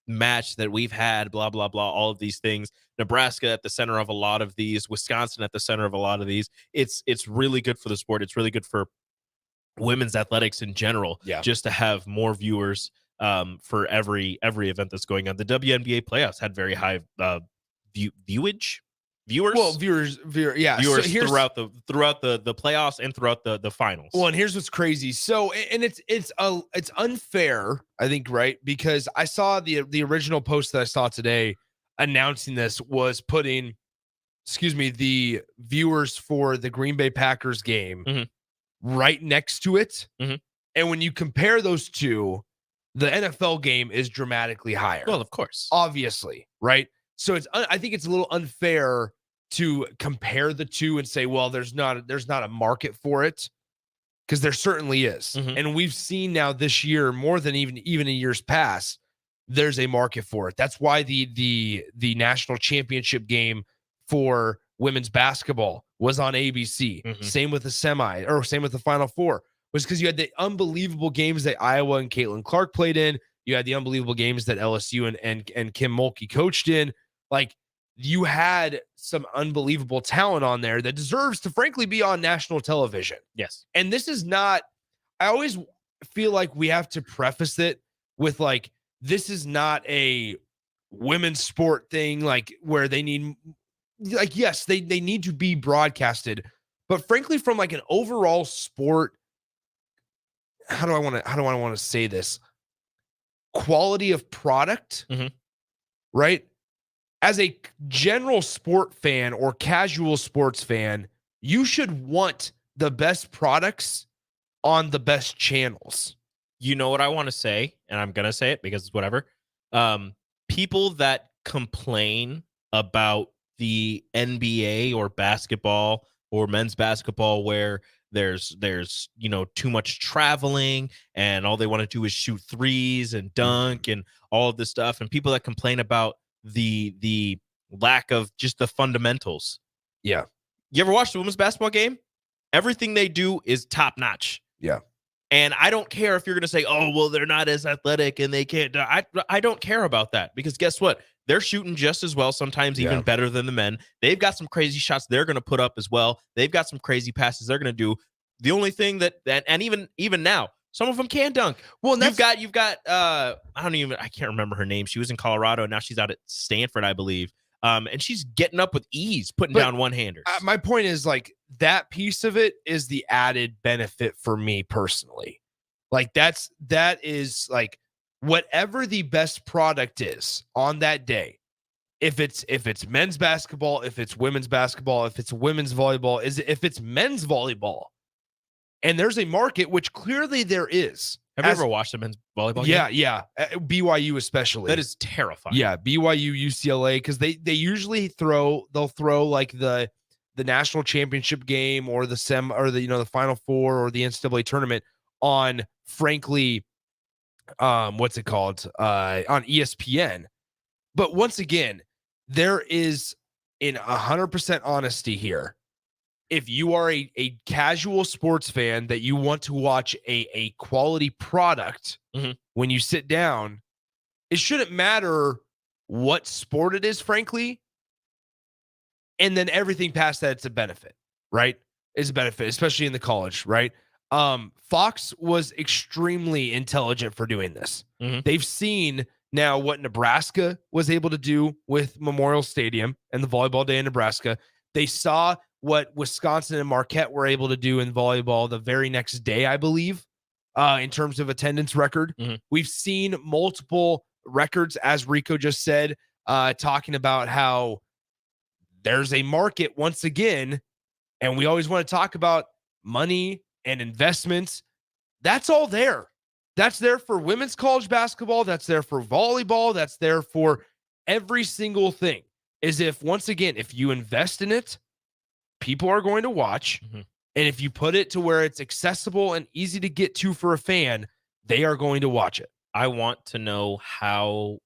match that we've had. Blah blah blah. All of these things. Nebraska at the center of a lot of these. Wisconsin at the center of a lot of these. It's really good for the sport. It's really good for women's athletics in general. Yeah. Just to have more viewers. For every event that's going on. The WNBA playoffs had very high viewers. Well, viewers, yeah. Viewers So throughout the playoffs and throughout the finals. Well, and here's what's crazy. So, and it's unfair, I think, right? Because I saw the original post that I saw today announcing this was putting, the viewers for the Green Bay Packers game right next to it. And when you compare those two, the NFL game is dramatically higher. Well, of course. Obviously, right? So I think it's a little unfair to compare the two and say, well, there's not a market for it, because there certainly is. And we've seen now this year, more than even in years past, there's a market for it. That's why the national championship game for women's basketball was on ABC. Same with the same with the Final Four. Was because you had the unbelievable games that Iowa and Caitlin Clark played in. You had the unbelievable games that LSU and Kim Mulkey coached in. Like, you had some unbelievable talent on there that deserves to, frankly, be on national television. Yes. And this is not, I always feel like we have to preface it with, like, this is not a women's sport thing, like, where they need, like, yes, they need to be broadcasted. But frankly, from like an overall sport, how do I want to say this? Quality of product, right? As a general sport fan or casual sports fan, you should want the best products on the best channels. You know what I want to say, and I'm going to say it because it's whatever. People that complain about the NBA or basketball or men's basketball where there's too much traveling and all they want to do is shoot threes and dunk and all of this stuff, and people that complain about the lack of just the fundamentals. Yeah. You ever watch the women's basketball game? Everything they do is top notch. Yeah. And I don't care if you're going to say, oh, well, they're not as athletic and they can't. I don't care about that, because guess what? They're shooting just as well, sometimes even better than the men. They've got some crazy shots they're going to put up as well. They've got some crazy passes they're going to do. The only thing that and even now, some of them can dunk. Well, you've got I can't remember her name. She was in Colorado, and now she's out at Stanford, I believe. And she's getting up with ease, putting down one-handers. My point is, like, that piece of it is the added benefit for me personally. Like, that is like, whatever the best product is on that day, if it's men's basketball, if it's women's basketball, if it's women's volleyball, if it's men's volleyball, and there's a market, which clearly there is. Have you ever watched a men's volleyball game? Yeah. BYU especially. That is terrifying. Yeah, BYU, UCLA, because they usually throw like the national championship game or the the Final Four or the NCAA tournament on, frankly, what's it called? On ESPN. But once again, there is, in 100% honesty here, if you are a casual sports fan that you want to watch a quality product when you sit down, it shouldn't matter what sport it is, frankly. And then everything past that, it's a benefit, right? It's a benefit, especially in the college, right? Fox was extremely intelligent for doing this. They've seen now what Nebraska was able to do with Memorial Stadium and the volleyball day in Nebraska. They saw what Wisconsin and Marquette were able to do in volleyball the very next day, I believe, in terms of attendance record. We've seen multiple records, as Rico just said, talking about how there's a market once again, and we always want to talk about money and investments. That's all there. That's there for women's college basketball. That's there for volleyball. That's there for every single thing. Is if, once again, if you invest in it, people are going to watch. And if you put it to where it's accessible and easy to get to for a fan, they are going to watch it. I want to know how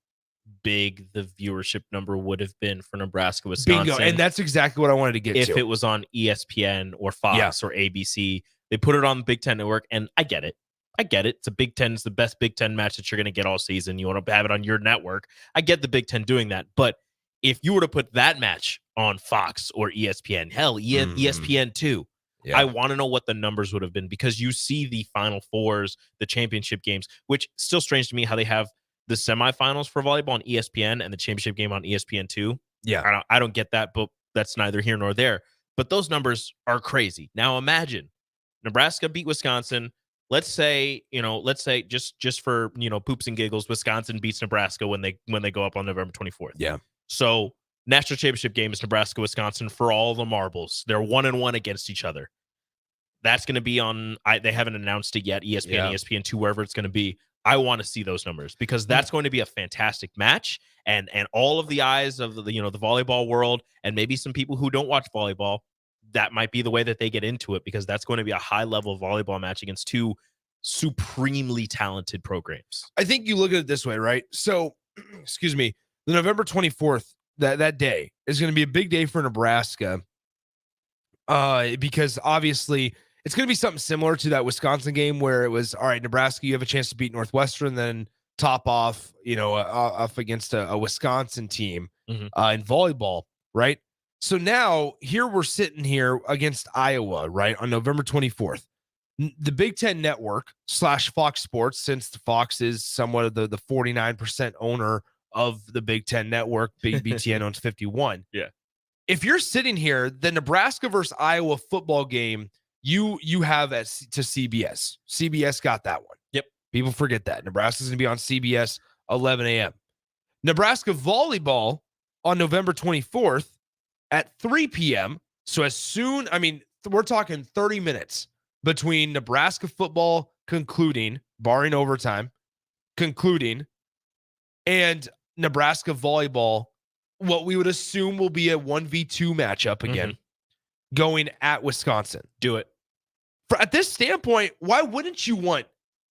big the viewership number would have been for Nebraska, Wisconsin. Bingo. And that's exactly what I wanted to get to. If it was on ESPN or Fox or ABC. They put it on the Big Ten Network, and I get it. It's a Big Ten. It's the best Big Ten match that you're going to get all season. You want to have it on your network. I get the Big Ten doing that. But if you were to put that match on Fox or ESPN, hell, ESPN 2, I want to know what the numbers would have been, because you see the Final Fours, the championship games, which still strange to me how they have the semifinals for volleyball on ESPN and the championship game on ESPN 2. Yeah. I don't get that, but that's neither here nor there. But those numbers are crazy. Now imagine Nebraska beat Wisconsin. Let's say just for, poops and giggles, Wisconsin beats Nebraska when they go up on November 24th. Yeah. So national championship game is Nebraska, Wisconsin for all the marbles. They're 1-1 against each other. That's going to be on. They haven't announced it yet. ESPN, ESPN2, wherever it's going to be. I want to see those numbers, because that's going to be a fantastic match, and all of the eyes of the volleyball world, and maybe some people who don't watch volleyball, that might be the way that they get into it, because that's going to be a high level volleyball match against two supremely talented programs. I think you look at it this way, right? So, excuse me, the November 24th, that day is going to be a big day for Nebraska, because obviously it's going to be something similar to that Wisconsin game where it was, all right, Nebraska, you have a chance to beat Northwestern, then top off, off against a Wisconsin team in volleyball, right? So now here we're sitting here against Iowa, right, on November 24th. The Big Ten Network / Fox Sports, since Fox is somewhat of the 49% owner of the Big Ten Network, BTN owns 51. Yeah. If you're sitting here, the Nebraska versus Iowa football game, you have to CBS. CBS got that one. Yep. People forget that. Nebraska's going to be on CBS 11 a.m. Nebraska volleyball on November 24th at 3 p.m. So we're talking 30 minutes between Nebraska football concluding, barring overtime, and Nebraska volleyball what we would assume will be a 1v2 matchup again, going at Wisconsin. Do it. At this standpoint, why wouldn't you want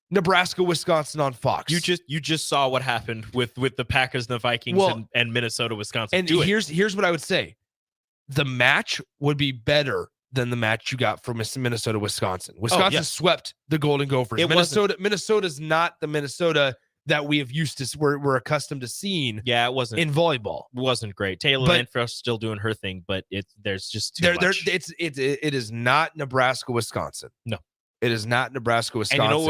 Nebraska, Wisconsin on Fox? You just saw what happened with the Packers, the Vikings, and Minnesota, Wisconsin. And here's what I would say: the match would be better than the match you got from Minnesota, Wisconsin. Wisconsin swept the Golden Gophers. Minnesota's not the Minnesota that we have used to, we're accustomed to seeing. Yeah, it wasn't in volleyball. It wasn't great. Taylor Lanfrost still doing her thing, but there's just too much. It is not Nebraska, Wisconsin. No, it is not Nebraska, Wisconsin. And you know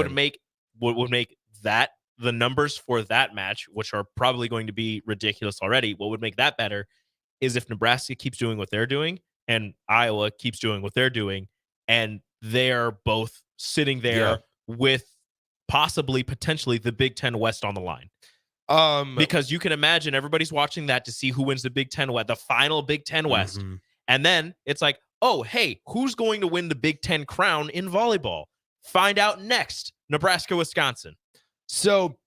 what would make that the numbers for that match, which are probably going to be ridiculous already. What would make that better is if Nebraska keeps doing what they're doing and Iowa keeps doing what they're doing, and they're both sitting there with potentially the Big Ten West on the line. Because you can imagine everybody's watching that to see who wins the Big Ten West, the final Big Ten West. And then it's like, oh, hey, who's going to win the Big Ten crown in volleyball? Find out next. Nebraska, Wisconsin. So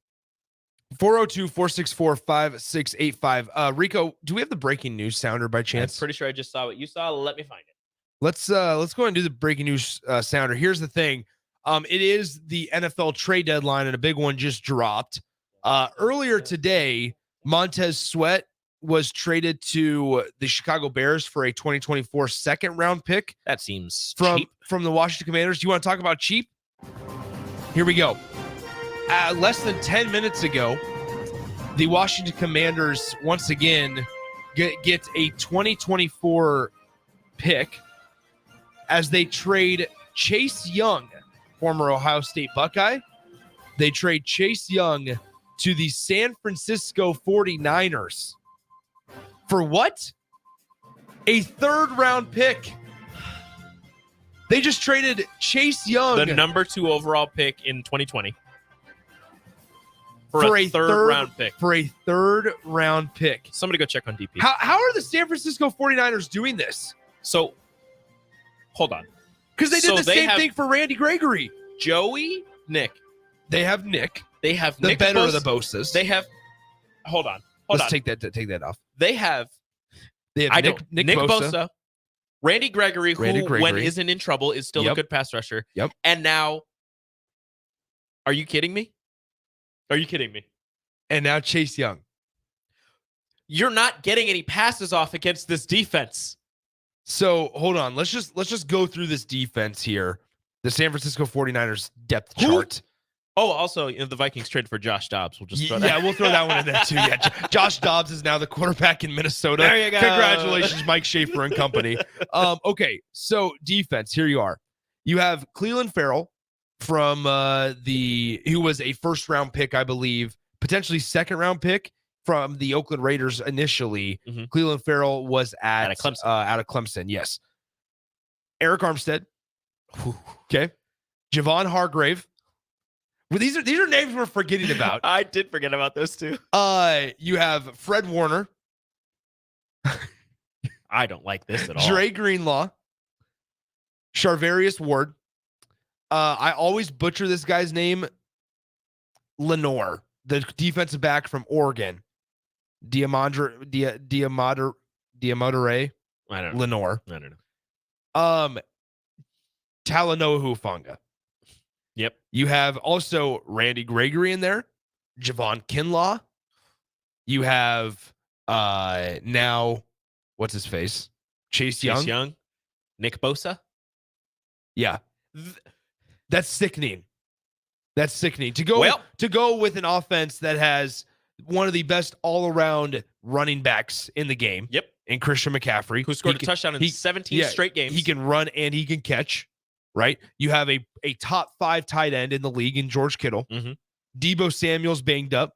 402-464-5685. Rico, do we have the breaking news sounder by chance? I'm pretty sure I just saw what you saw. Let me find it. Let's go ahead and do the breaking news sounder. Here's the thing. It is the NFL trade deadline, and a big one just dropped. Earlier today, Montez Sweat was traded to the Chicago Bears for a 2024 second-round pick. That seems cheap. From the Washington Commanders. Do you want to talk about cheap? Here we go. Less than 10 minutes ago, the Washington Commanders once again get a 2024 pick as they trade Chase Young, former Ohio State Buckeye. They trade Chase Young to the San Francisco 49ers. For what? A third-round pick. They just traded Chase Young, the number 2 overall pick in 2020, for a third-round pick. For a third-round pick. Somebody go check on DP. How are the San Francisco 49ers doing this? So, hold on. Because they did the same thing for Randy Gregory. Joey, Nick. They have Nick. They have the Nick better Bosa. of the Bosas. They have. Hold on. Let's take that off. They have Nick Bosa, Randy Gregory, who when isn't in trouble is still a good pass rusher. Yep. And now, are you kidding me? Are you kidding me? And now Chase Young. You're not getting any passes off against this defense. So hold on. Let's just go through this defense here. The San Francisco 49ers depth chart. Oh, also, the Vikings traded for Josh Dobbs. We'll just throw that. We'll throw that one in there too. Yeah, Josh Dobbs is now the quarterback in Minnesota. There you go. Congratulations, Mike Schaefer and company. Okay, so defense. Here you are. You have Cleveland Farrell from who was a first-round pick, I believe, potentially second-round pick from the Oakland Raiders initially. Cleveland Farrell was out of Clemson. Yes. Eric Armstead. Okay. Javon Hargrave. Well, these are names we're forgetting about. I did forget about those two. You have Fred Warner. I don't like this at all. Dre Greenlaw. Charvarius Ward. I always butcher this guy's name. Lenore, the defensive back from Oregon. Diamondre. I don't know. Lenore. I don't know. Talanoa Hufanga. Yep. You have also Randy Gregory in there, Javon Kinlaw. You have now, what's his face? Chase Young. Nick Bosa. Yeah. That's sickening. That's sickening. To go with an offense that has one of the best all-around running backs in the game. Yep. And Christian McCaffrey, who scored a touchdown in 17 straight games. He can run and he can catch. Right? You have a top 5 tight end in the league in George Kittle. Debo Samuel's banged up,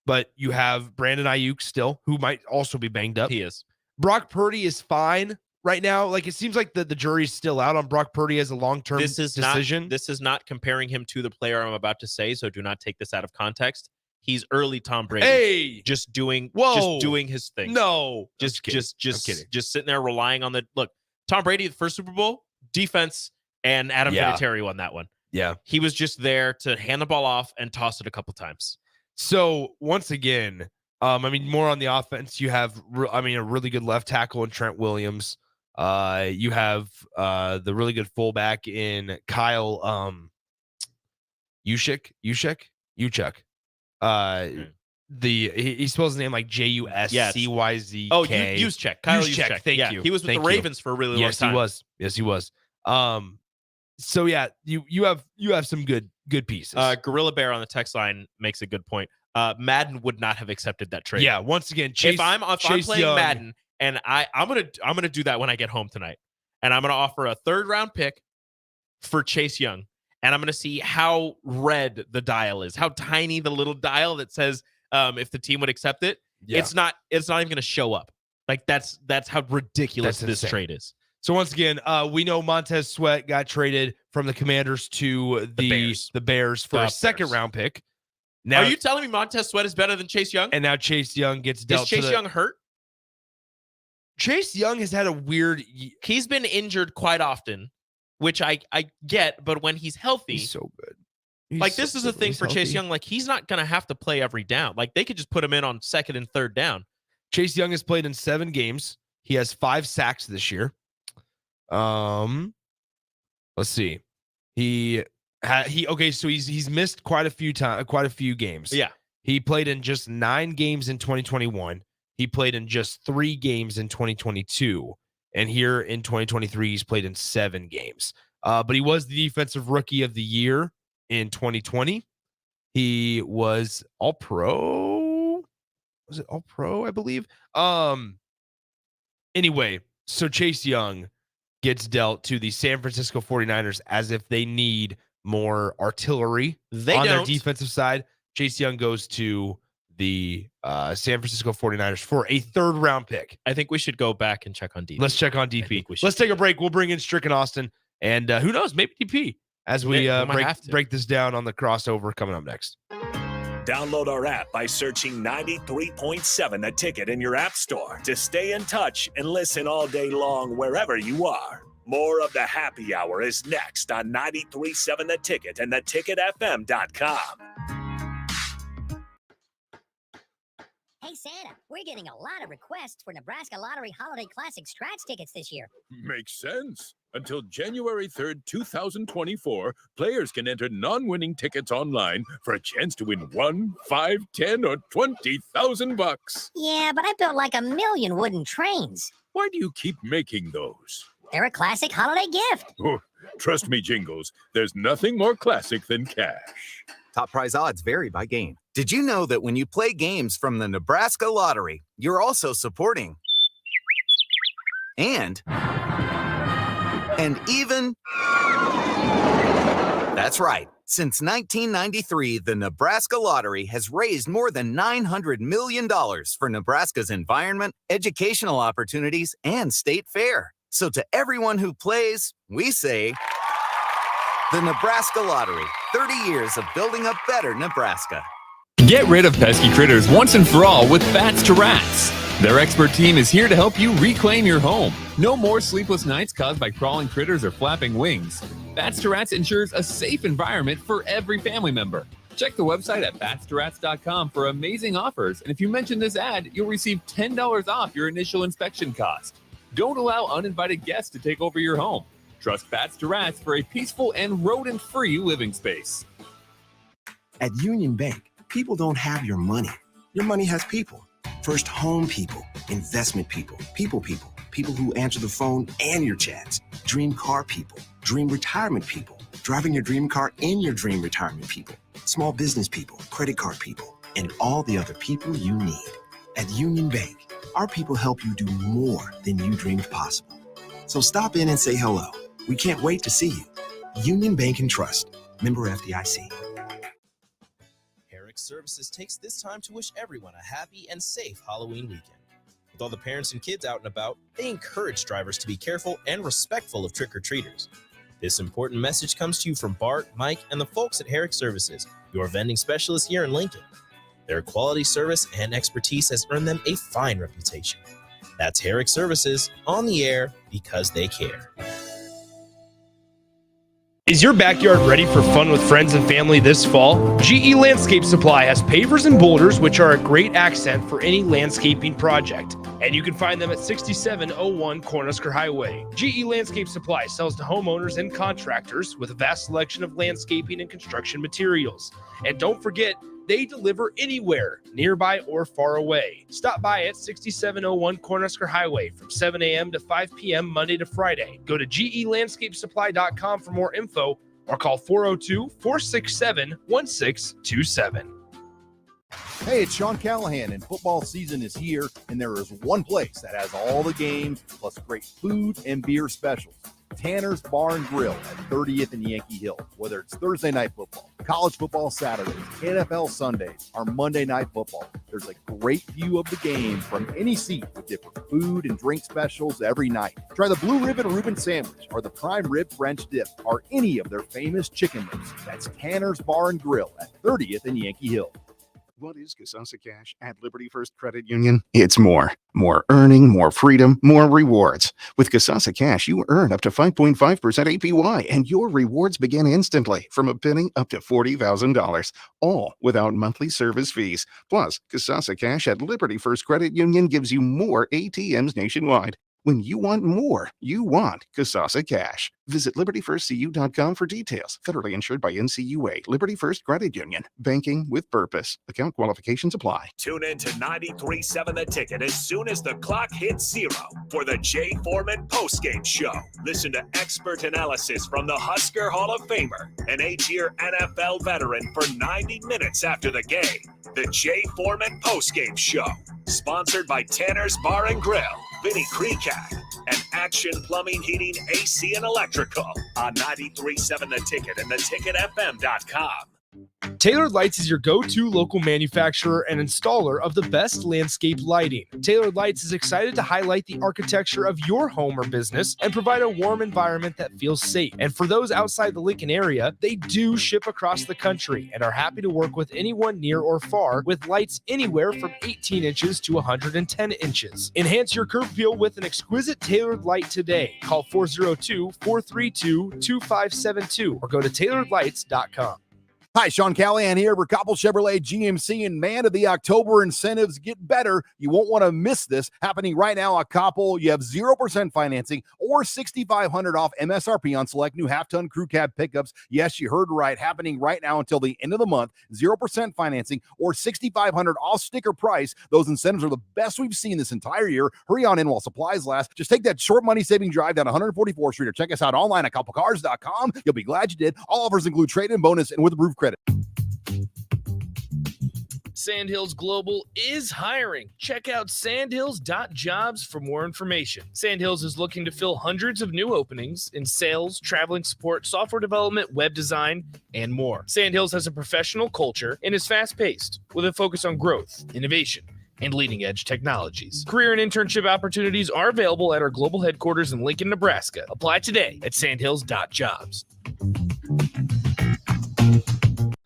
but you have Brandon Ayuk still, who might also be banged up. He is. Brock Purdy is fine right now. Like, it seems like the jury's still out on Brock Purdy as a long-term decision. This is not comparing him to the player I'm about to say, so do not take this out of context. He's early Tom Brady. Hey, just doing his thing. No, just sitting there relying on look. Tom Brady, the first Super Bowl defense. And Adam Vinatieri won that one. Yeah. He was just there to hand the ball off and toss it a couple times. So, once again, I mean, more on the offense, you have, a really good left tackle in Trent Williams. You have the really good fullback in Kyle Juszczyk. He spells his name like Juscyzk. Oh, Juszczyk. Kyle Juszczyk. Thank you. He was with the Ravens for a really long time. Yes, he was. So yeah, you have some good pieces. Gorilla Bear on the text line makes a good point. Madden would not have accepted that trade. Yeah, once again, if I'm playing Young, Madden, and I'm gonna do that when I get home tonight, and I'm gonna offer a 3rd round pick for Chase Young, and I'm gonna see how red the dial is, how tiny the little dial that says if the team would accept it. Yeah. It's not even gonna show up. Like that's how ridiculous this trade is. So once again, we know Montez Sweat got traded from the Commanders to the Bears for a 2nd round pick. Now, are you telling me Montez Sweat is better than Chase Young? And now Chase Young gets dealt. Is Chase Young hurt? Chase Young has had a weird. He's been injured quite often, which I get. But when he's healthy, he's so good. This is a thing for Chase Young. Like, he's not gonna have to play every down. Like, they could just put him in on 2nd and 3rd down. Chase Young has played in 7 games. He has 5 sacks this year. Let's see. So he's missed quite a few games. Yeah. He played in just 9 games in 2021. He played in just 3 games in 2022. And here in 2023, he's played in 7 games. But he was the defensive rookie of the year in 2020. He was all pro. Was it all pro, I believe? Anyway, so Chase Young gets dealt to the San Francisco 49ers as if they need more artillery on their defensive side. Chase Young goes to the San Francisco 49ers for a 3rd round pick. I think we should go back and check on DP. Let's check on DP. Let's take a break. We'll bring in Strick and Austin. And who knows, maybe DP as we break this down on the crossover coming up next. Download our app by searching 93.7 The Ticket in your app store to stay in touch and listen all day long wherever you are. More of the happy hour is next on 93.7 The Ticket and theticketfm.com. Hey, Santa, we're getting a lot of requests for Nebraska Lottery Holiday Classic Scratch tickets this year. Makes sense. Until January 3rd, 2024, players can enter non-winning tickets online for a chance to win 1, 5, 10, or 20,000 bucks. Yeah, but I built like 1 million wooden trains. Why do you keep making those? They're a classic holiday gift. Oh, trust me, Jingles, there's nothing more classic than cash. Top prize odds vary by game. Did you know that when you play games from the Nebraska Lottery, you're also supporting and even... That's right. Since 1993, the Nebraska Lottery has raised more than $900 million for Nebraska's environment, educational opportunities, and state fair. So to everyone who plays, we say... The Nebraska Lottery, 30 years of building a better Nebraska. Get rid of pesky critters once and for all with Bats to Rats. Their expert team is here to help you reclaim your home. No more sleepless nights caused by crawling critters or flapping wings. Bats to Rats ensures a safe environment for every family member. Check the website at batstorats.com for amazing offers. And if you mention this ad, you'll receive $10 off your initial inspection cost. Don't allow uninvited guests to take over your home. Trust Bats to Rats for a peaceful and rodent-free living space. At Union Bank, people don't have your money. Your money has people. First home people, investment people, people who answer the phone and your chats, dream car people, dream retirement people, driving your dream car in your dream retirement people, small business people, credit card people, and all the other people you need. At Union Bank, our people help you do more than you dreamed possible. So stop in and say hello. We can't wait to see you. Union Bank and Trust. Member FDIC. Herrick Services takes this time to wish everyone a happy and safe Halloween weekend. With all the parents and kids out and about, they encourage drivers to be careful and respectful of trick-or-treaters. This important message comes to you from Bart, Mike, and the folks at Herrick Services, your vending specialists here in Lincoln. Their quality service and expertise has earned them a fine reputation. That's Herrick Services, on the air because they care. Is your backyard ready for fun with friends and family this fall? GE Landscape Supply has pavers and boulders, which are a great accent for any landscaping project. And you can find them at 6701 Cornhusker Highway. GE Landscape Supply sells to homeowners and contractors with a vast selection of landscaping and construction materials. And don't forget, they deliver anywhere, nearby or far away. Stop by at 6701 Cornhusker Highway from 7 a.m. to 5 p.m. Monday to Friday. Go to gelandscapesupply.com for more info or call 402-467-1627. Hey, it's Sean Callahan, and football season is here, and there is one place that has all the games, plus great food and beer specials. Tanner's Bar and Grill at 30th and Yankee Hill. Whether it's Thursday night football, college football Saturdays, NFL Sundays, or Monday night football, there's a great view of the game from any seat with different food and drink specials every night. Try the Blue Ribbon Reuben Sandwich or the Prime Rib French Dip or any of their famous chicken wings. That's Tanner's Bar and Grill at 30th and Yankee Hill. What is Kasasa Cash at Liberty First Credit Union? It's more. More earning, more freedom, more rewards. With Kasasa Cash, you earn up to 5.5% APY, and your rewards begin instantly from a penny up to $40,000, all without monthly service fees. Plus, Kasasa Cash at Liberty First Credit Union gives you more ATMs nationwide. When you want more, you want Kasasa Cash. Visit libertyfirstcu.com for details. Federally insured by NCUA. Liberty First Credit Union. Banking with purpose. Account qualifications apply. Tune in to 93.7 The Ticket as soon as the clock hits 0 for the Jay Foreman postgame show. Listen to expert analysis from the Husker Hall of Famer, an 8-year NFL veteran, for 90 minutes after the game. The Jay Foreman postgame show. Sponsored by Tanner's Bar and Grill, Vinny Kreekak, and Action Plumbing, Heating, AC, and Electrical on 93.7 The Ticket and theticketfm.com. Tailored Lights is your go-to local manufacturer and installer of the best landscape lighting. Tailored Lights is excited to highlight the architecture of your home or business and provide a warm environment that feels safe. And for those outside the Lincoln area, they do ship across the country and are happy to work with anyone near or far with lights anywhere from 18 inches to 110 inches. Enhance your curb appeal with an exquisite tailored light today. Call 402-432-2572 or go to tailoredlights.com. Hi, Sean Callahan here for Koppel Chevrolet GMC, and man, of the October incentives get better. You won't want to miss this happening right now at Koppel. You have 0% financing or $6,500 off MSRP on select new half-ton crew cab pickups. Yes, you heard right, happening right now until the end of the month. 0% financing or $6,500 off sticker price. Those incentives are the best we've seen this entire year. Hurry on in while supplies last. Just take that short money-saving drive down 144th Street or check us out online at koppelcars.com. You'll be glad you did. All offers include trade-in bonus and with roof credit. Sandhills Global is hiring. Check out sandhills.jobs for more information. Sandhills is looking to fill hundreds of new openings in sales, traveling support, software development, web design, and more. Sandhills has a professional culture and is fast-paced with a focus on growth, innovation, and leading-edge technologies. Career and internship opportunities are available at our global headquarters in Lincoln, Nebraska. Apply today at sandhills.jobs.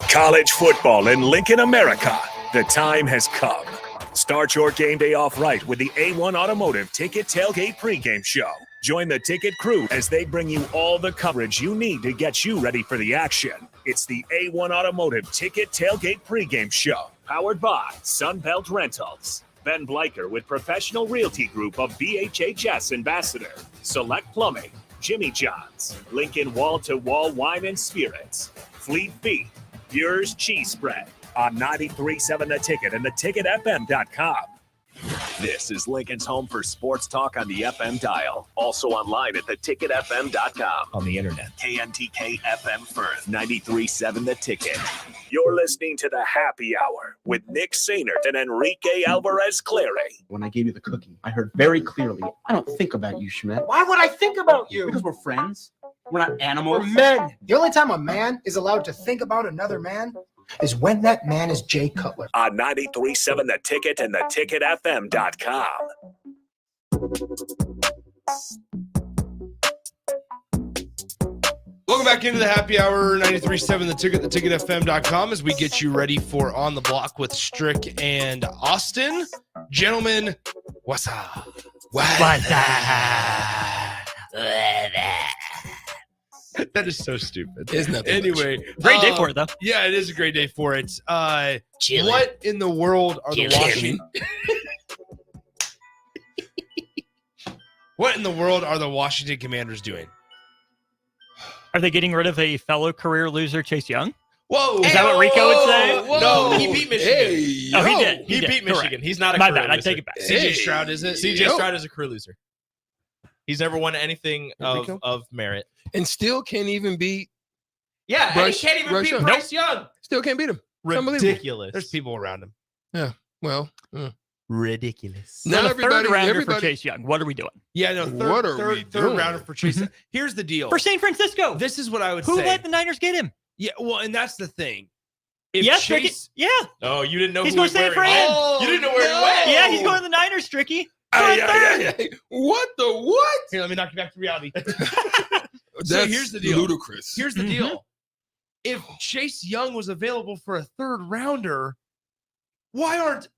College football in Lincoln, America. The time has come. Start your game day off right with the A1 Automotive Ticket Tailgate pregame show. Join the Ticket crew as they bring you all the coverage you need to get you ready for the action. It's the A1 Automotive Ticket Tailgate pregame show, powered by Sunbelt Rentals. Ben Bleicher with Professional Realty Group of BHHS Ambassador, Select Plumbing, Jimmy John's, Lincoln Wall-to-Wall Wine and Spirits, Fleet Feet, Bure's Cheese Spread on 93.7 The Ticket and theticketfm.com. This is Lincoln's home for sports talk on the FM dial. Also online at theticketfm.com. On the internet. KNTK FM Firth, 93.7 The Ticket. You're listening to the Happy Hour with Nick Sainert and Enrique Alvarez Clary. When I gave you the cookie, I heard very clearly, I don't think about you, Schmidt. Why would I think about you? Because we're friends. We're not animals. We're men. The only time a man is allowed to think about another man is when that man is Jay Cutler. On 93.7 The Ticket and theticketfm.com. Welcome back into the Happy Hour, 93.7 The Ticket, theticketfm.com, as we get you ready for On the Block with Strick and Austin. Gentlemen, what's up? What's up? That is so stupid. It's nothing. Anyway, Great day for it, though. Yeah, it is a great day for it. Chilling. What in the world are the Washington? What in the world are the Washington Commanders doing? Are they getting rid of a fellow career loser, Chase Young? Whoa! Is that what Rico would say? Whoa. No, he beat Michigan. Hey, he did. He beat Michigan. Correct. He's not a My career bad. I loser. take it back. CJ Stroud is it? CJ Stroud is a career loser. He's never won anything of merit. And still can't even beat. Yeah, and he can't even beat Bryce Young. Still can't beat him. It's unbelievable. Ridiculous. There's people around him. Yeah. Well. Ridiculous. So Now the everybody- third rounder for everybody- Chase Young. What are we doing? Yeah, no. What are we Third doing? rounder for Chase. Here's the deal. For San Francisco. This is what I would Who say. let the Niners get him? Yeah, well, and that's the thing. If Yes, Chase, yeah. Oh, you didn't know He's who going was to San wearing Fran. it. You didn't know where he went. Yeah, he's going to the Niners, Tricky. What the what? Here, let me knock you back to reality. That's So here's the deal. ludicrous. Here's the deal. If Chase Young was available for a third rounder, why aren't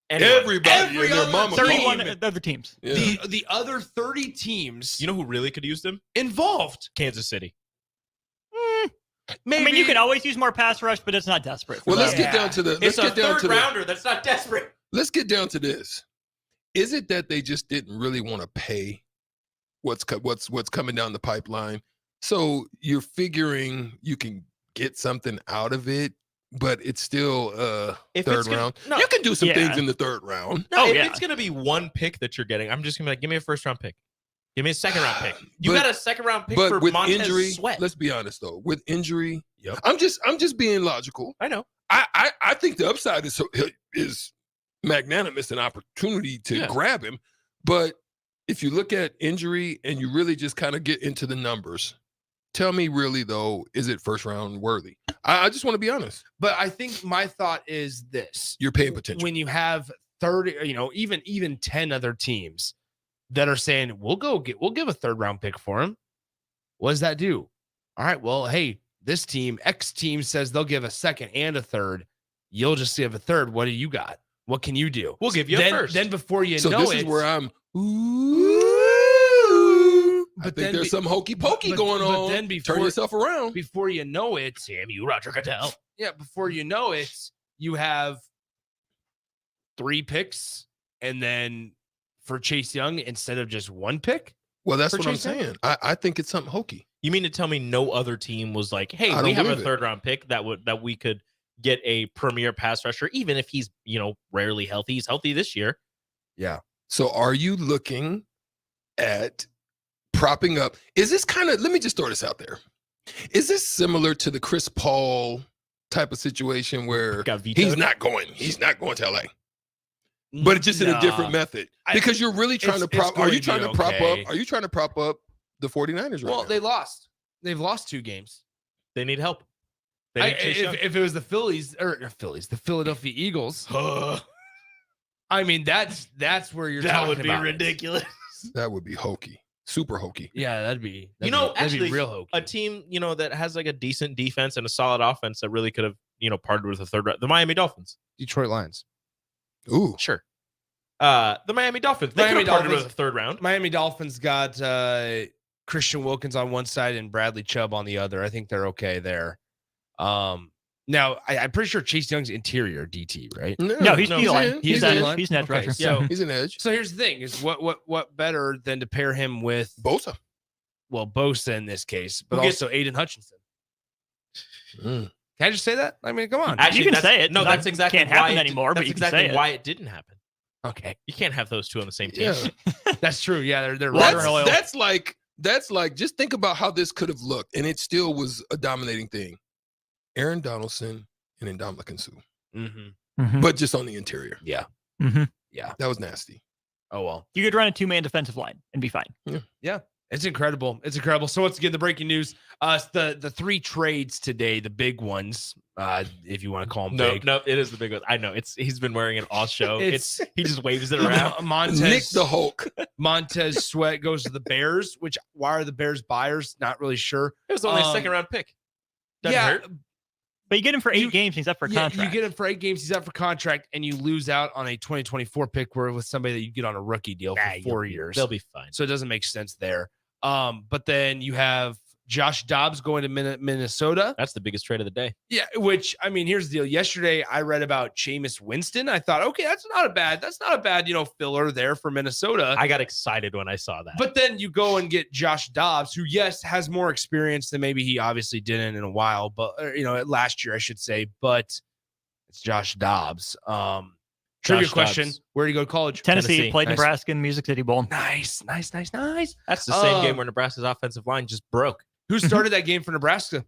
Everybody every and their other mama. 31 other teams. Yeah. the other 30 teams You know who really could use them? involved? Kansas City. Maybe I mean, you can always use more pass rush, but it's not desperate. Well, let's that. get down to the. Let's It's a get down third to the. rounder. That's not desperate. Let's get down to this. Is it that they just didn't really want to pay what's coming down the pipeline? So you're figuring you can get something out of it, but it's still If third it's gonna- round. no. You can do some Yeah. things in the third round. No, Oh, if yeah. it's gonna be one pick that you're getting, I'm just gonna be like, give me a first round pick. Give me a second round pick. You But- got a second round pick But for with Montez injury, Sweat. let's be honest though. With injury, Yep. I'm just being logical. I know. I think the upside is magnanimous, an opportunity to Yeah. grab him. But if you look at injury and you really just kind of get into the numbers, tell me really though, is it first round worthy? I just want to be honest. But I think my thought is this: You're paying potential. when you have 30, even 10 other teams that are saying we'll give a third round pick for him. What does that do? All right, well, hey, this team, X team says they'll give a second and a third. You'll just give a third. What do you got? What can you do? We'll give you a first. Then before you So know this it, is where I'm. I think then there's some hokey pokey going on. But then Turn yourself around. before you know it, Samuel Roger Goodell. yeah, before you know it, you have 3 picks, and then for Chase Young instead of just 1 pick. Well, that's For what I'm Chase Young? saying. I think it's something hokey. You mean to tell me no other team was like, hey, I we don't have a believe it. third round pick that we could get a premier pass rusher, even if he's rarely healthy. He's healthy this year. Yeah. So are you looking at propping up? Is this kind of, let me just throw this out there. Is this similar to the Chris Paul type of situation where Got vetoed? he's not going to LA? But it's just in a different method. Because you're really trying to prop. Are you trying to prop up? Are you trying to prop up the 49ers right Well, now? they lost. They've lost 2 games. They need help. They need Chase Young. If it was the the Philadelphia Eagles, I mean that's where you're. That talking would be about it. ridiculous. That would be hokey. Super hokey. Yeah, that'd be. Actually, that'd be real hokey. a team that has like a decent defense and a solid offense that really could have partnered with a third round. The Miami Dolphins. Detroit Lions. Ooh, sure. The Miami Dolphins. They Miami could have partnered Dolphins with a third round. Miami Dolphins got Christian Wilkins on one side and Bradley Chubb on the other. I think they're okay there. Now I'm pretty sure Chase Young's interior DT, right? No, he's D-line. He's an D-line? edge rusher. So he's an edge. So here's the thing: is what better than to pair him with Bosa? Well, Bosa in this case, but Who gets- also Aiden Hutchinson. Can I just say that? I mean, come on. Actually, You can that's- say it. No, That that's exactly can't why happen it did- anymore, but That's you can exactly say it. why it didn't happen. Okay, You can't have those two on the same team. Yeah. that's true. Yeah, they're water and oil. That's like just think about how this could have looked, and it still was a dominating thing. Aaron Donaldson and Ndamukong Suh, Mm-hmm. but just on the interior. Yeah, Mhm. yeah. That was nasty. Oh well. You could run a 2-man defensive line and be fine. Yeah, it's incredible. It's incredible. So once again, the breaking news: the 3 trades today, the big ones, if you want to call them big. No, it is the big one. I know. He's been wearing it all show. It's- He just waves it around. Montez, Nick the Hulk. Montez Sweat goes to the Bears. Which why are the Bears buyers? Not really sure. It was only a second round pick. Doesn't hurt. But you get him for 8 games, he's up for contract. You get him for 8 games, he's up for contract, and you lose out on a 2024 pick where with somebody that you get on a rookie deal for 4 years. They'll be fine. So it doesn't make sense there. But then you have Josh Dobbs going to Minnesota. That's the biggest trade of the day. Yeah, which I mean, here's the deal. Yesterday, I read about Jameis Winston. I thought, okay, that's not a bad, filler there for Minnesota. I got excited when I saw that. But then you go and get Josh Dobbs, who yes has more experience than maybe he obviously didn't in a while, but last year I should say. But it's Josh Dobbs. Trivia question: Dobbs. Where did he go to college? Tennessee played Nice. Nebraska in Music City Bowl. Nice. That's the same game where Nebraska's offensive line just broke. Who started that game for Nebraska?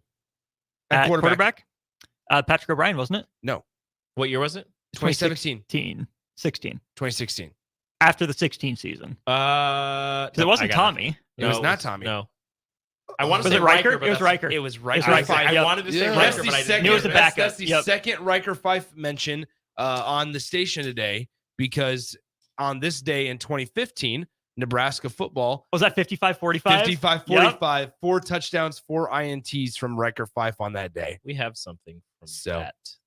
At quarterback? Patrick O'Brien, wasn't it? No. What year was it? 2017. 16. 2016. After the 16 season. It wasn't Tommy. It was not Tommy. No. I want to Was say it Riker? Riker, but It was Riker. It was It Riker. was Riker. I Yep. wanted to say Yeah. Riker, but I didn't. It was the backup. That's the Yep. second Riker Fife mention on the station today, because on this day in 2015, Nebraska football Was that 55-45? 55-45, 4 touchdowns, 4 INTs from Riker Fife on that day. We have something from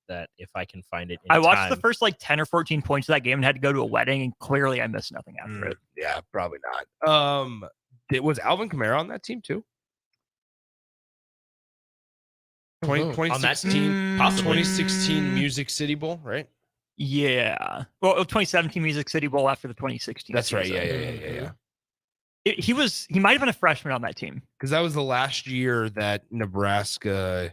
that if I can find it. I watched the first 10 or 14 points of that game and had to go to a wedding, and clearly I missed nothing after it. Yeah, probably not. It was Alvin Kamara on that team too. 2016, possibly. 2016 Music City Bowl, right? Yeah. Well, 2017 Music City Bowl after the 2016. That's right. season. Yeah. He might have been a freshman on that team. Because that was the last year that Nebraska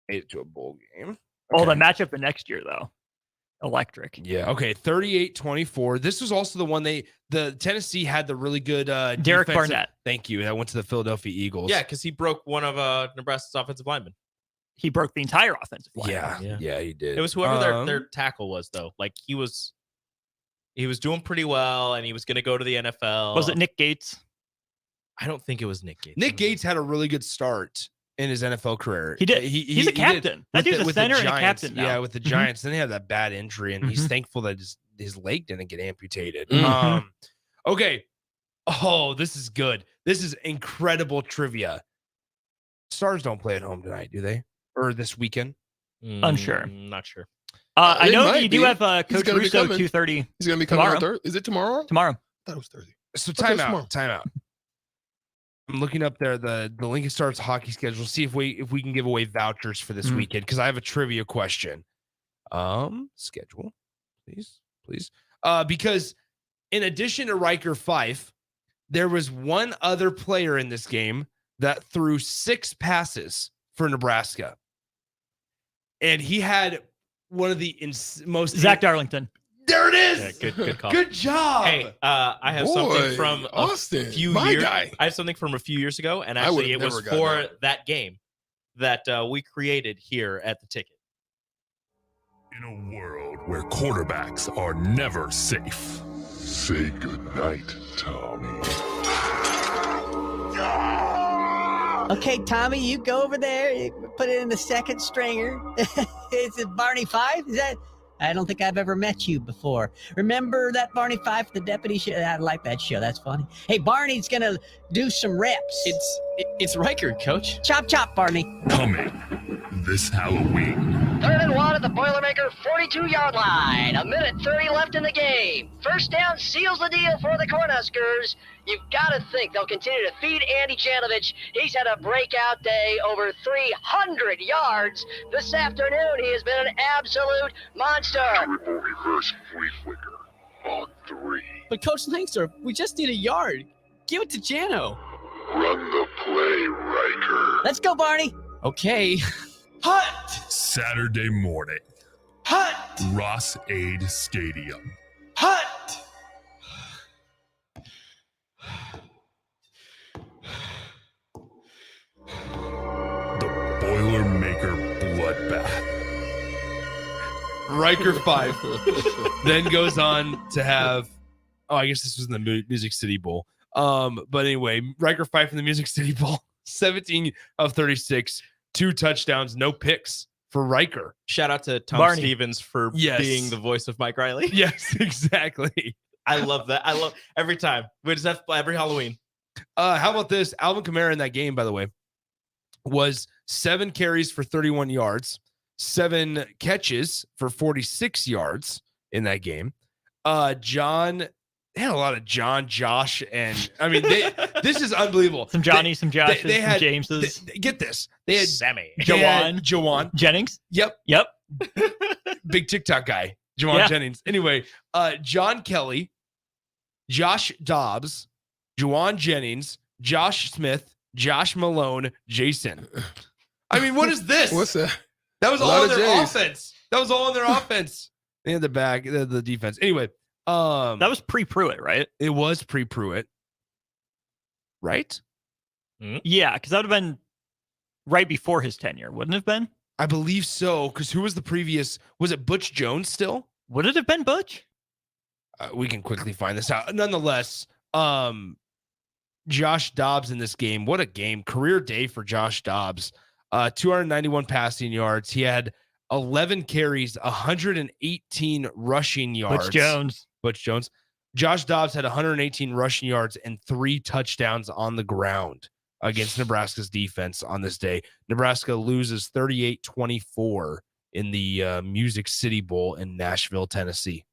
made it to a bowl game. Oh, the matchup the next year though. Electric. Yeah. Okay. 38-24. This was also the one the Tennessee had the really good Derek defensive- Barnett. Thank you. That went to the Philadelphia Eagles. Yeah, because he broke one of Nebraska's offensive linemen. He broke the entire offensive line. Yeah, he did. It was whoever their tackle was, though. Like he was doing pretty well, and he was going to go to the NFL. Was it Nick Gates? I don't think it was Nick Gates. Nick Gates had a really good start in his NFL career. He did. He's a captain. Did. That dude's a With the center and a Giants. captain now. Yeah, with the Mhm. Giants. Then he had that bad injury, and he's Mhm. thankful that his leg didn't get amputated. Mhm. Okay. Oh, this is good. This is incredible trivia. Stars don't play at home tonight, do they? Or this weekend? Unsure. Not sure. I It know might you do be. have He's Coach gonna be Russo coming. 2:30. He's going to be coming on tomorrow. Thursday. Is it tomorrow? Tomorrow. I thought it was Thursday. So Okay, tomorrow. time out. I'm looking up there the Lincoln Stars hockey schedule. See if we can give away vouchers for this weekend, because I have a trivia question. Schedule, please. Because in addition to Riker Fife, there was one other player in this game that threw 6 passes for Nebraska, and he had one of the most Zach Darlington. There it is. Yeah, good call. Good job. Hey, I have something from Austin, a few my years. guy. I have something from a few years ago, and I actually, would've it was never gotten for that. that game that we created here at the Ticket. In a world where quarterbacks are never safe. Say goodnight, Tommy. Okay, Tommy, you go over there. You put it in the second stringer. Is it Barney Fife? Is that? I don't think I've ever met you before. Remember that Barney Fife, the deputy show? I like that show. That's funny. Hey, Barney's gonna do some reps. It's Riker, Coach. Chop, chop, Barney. Coming this Halloween. 3rd and 1 at the Boilermaker 42-yard line. 1:30 left in the game. First down seals the deal for the Cornhuskers. You've got to think they'll continue to feed Andy Janovich. He's had a breakout day, over 300 yards this afternoon. He has been an absolute monster. Triple reverse flea flicker on 3. But Coach Langsdorff, we just need a yard. Give it to Jano. Run the play, Riker. Let's go, Barney. Okay. Hut. Saturday morning. Hut. Ross Aid Stadium. Hut. The Boilermaker bloodbath. Riker Fife then goes on to have, I guess this was in the Music City Bowl. But anyway, Riker Fife in the Music City Bowl, 17 of 36, 2 touchdowns, no picks for Riker. Shout out to Tom Barney. Stevens for Yes. being the voice of Mike Riley. Yes, exactly. I love that. I love every time. We just have every Halloween. How about this? Alvin Kamara in that game, by the way, was 7 carries for 31 yards, 7 catches for 46 yards in that game. John They had a lot of John, Josh, and I mean, this is unbelievable. Some Johnny, some Joshes, they had, some Jameses. Get this. They had Sammy. Jawan Jennings. Yep. Big TikTok guy. Jawan Jennings. Anyway, John Kelly, Josh Dobbs, Jawan Jennings, Josh Smith, Josh Malone, Jason. I mean, what is this? What's that? That was all in their offense. That was all in their offense. They had the defense. Anyway, that was pre-Pruitt, right? It was pre-Pruitt. Right? Yeah, because that would have been right before his tenure, wouldn't it have been? I believe so, because who was the previous? Was it Butch Jones still? Would it have been Butch? We can quickly find this out. Nonetheless, Josh Dobbs in this game. What a game. Career day for Josh Dobbs. 291 passing yards. He had 11 carries, 118 rushing yards. Butch Jones. Josh Dobbs had 118 rushing yards and 3 touchdowns on the ground against Nebraska's defense on this day. Nebraska loses 38-24 in the Music City Bowl in Nashville, Tennessee.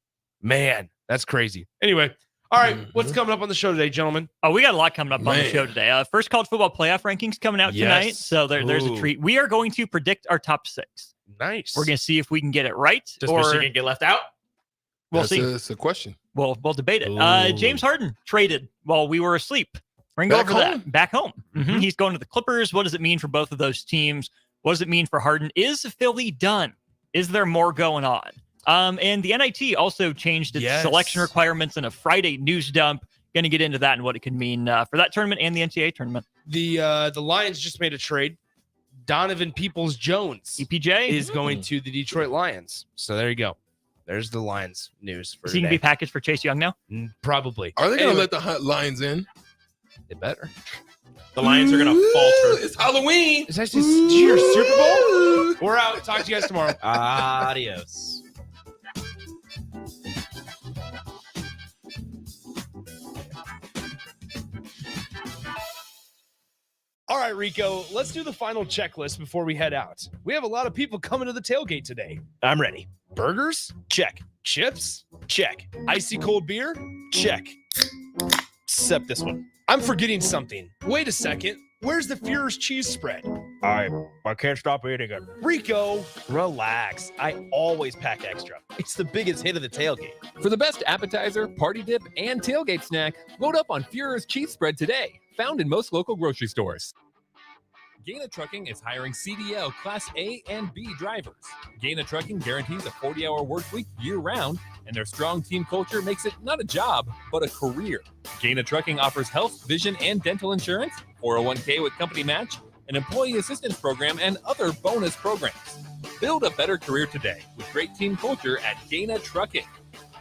Man, that's crazy. Anyway, all right, what's coming up on the show today, gentlemen? Oh, we got a lot coming up on the show today. First college football playoff rankings coming out tonight, so there's a treat. We are going to predict our top 6. Nice. We're going to see if we can get it right. Does Michigan get left out? We'll see. That's a question. We'll debate it. James Harden traded while we were asleep. We're going to go over that. Back home. He's going to the Clippers. What does it mean for both of those teams? What does it mean for Harden? Is Philly done? Is there more going on? And the NIT also changed its selection requirements in a Friday news dump. Going to get into that and what it could mean for that tournament and the NCAA tournament. The Lions just made a trade. Donovan Peoples-Jones, EPJ, is going to the Detroit Lions. So there you go. There's the Lions news for today. Is he going to be packaged for Chase Young now? Probably. Are they going to let the Lions in? They better. The Lions are going to falter. It's Halloween. Is that your Super Bowl? We're out. Talk to you guys tomorrow. Adios. All right, Rico, let's do the final checklist before we head out. We have a lot of people coming to the tailgate today. I'm ready. Burgers? Check. Chips? Check. Icy cold beer? Check. Except this one. I'm forgetting something. Wait a second. Where's the Fuhrer's cheese spread? I can't stop eating it. Rico, relax. I always pack extra. It's the biggest hit of the tailgate. For the best appetizer, party dip, and tailgate snack, load up on Fuhrer's cheese spread today. Found in most local grocery stores. Gaina Trucking is hiring CDL Class A and B drivers. Gaina Trucking guarantees a 40-hour work week year-round, and their strong team culture makes it not a job, but a career. Gaina Trucking offers health, vision, and dental insurance, 401k with company match, an employee assistance program, and other bonus programs. Build a better career today with great team culture at Gaina Trucking.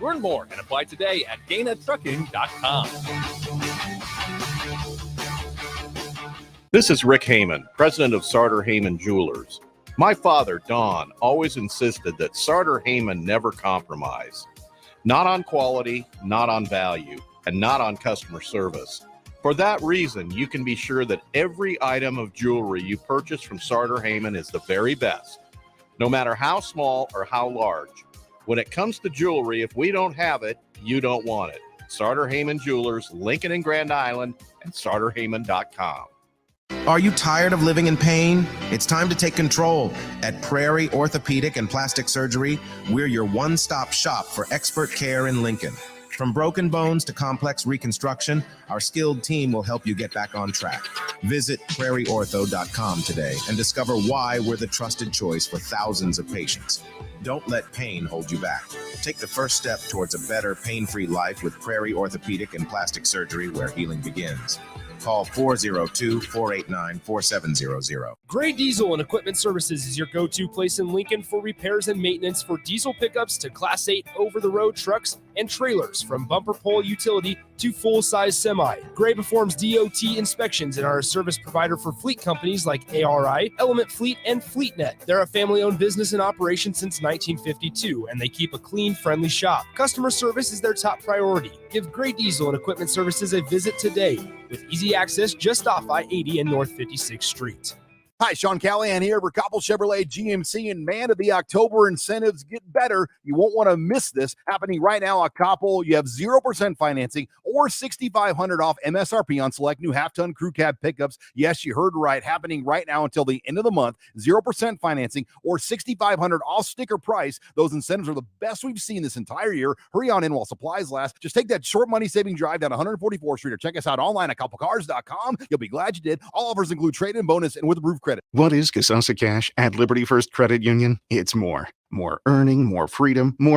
Learn more and apply today at GainaTrucking.com. This is Rick Heyman, president of Sartor Heyman Jewelers. My father, Don, always insisted that Sartor Heyman never compromise. Not on quality, not on value, and not on customer service. For that reason, you can be sure that every item of jewelry you purchase from Sartor Heyman is the very best, no matter how small or how large. When it comes to jewelry, if we don't have it, you don't want it. Sartor Heyman Jewelers, Lincoln and Grand Island, and SartorHeyman.com. Are you tired of living in pain? It's time to take control. At Prairie Orthopedic and Plastic Surgery, we're your one-stop shop for expert care in Lincoln. From broken bones to complex reconstruction, our skilled team will help you get back on track. Visit prairieortho.com today and discover why we're the trusted choice for thousands of patients. Don't let pain hold you back. Take the first step towards a better pain-free life with Prairie Orthopedic and Plastic Surgery, where healing begins. Call 402-489-4700. Gray Diesel and Equipment Services is your go-to place in Lincoln for repairs and maintenance for diesel pickups to Class 8 over-the-road trucks and trailers, from bumper pole utility to full-size semi. Gray performs DOT inspections and are a service provider for fleet companies like ARI, Element Fleet, and FleetNet. They're a family-owned business in operation since 1952, and they keep a clean, friendly shop. Customer service is their top priority. Give Gray Diesel and Equipment Services a visit today, with easy access just off I-80 and North 56th Street. Hi, Sean Callahan here for Coppell Chevrolet GMC, and man, the October incentives get better. You won't want to miss this. Happening right now at Coppell, you have 0% financing or $6,500 off MSRP on select new half-ton crew cab pickups. Yes, you heard right. Happening right now until the end of the month. 0% financing or $6,500 off sticker price. Those incentives are the best we've seen this entire year. Hurry on in while supplies last. Just take that short money-saving drive down 144th Street or check us out online at CoppellCars.com. You'll be glad you did. All offers include trade-in bonus and with approved credit. What is Casasa Cash at Liberty First Credit Union? It's more. More earning, more freedom, more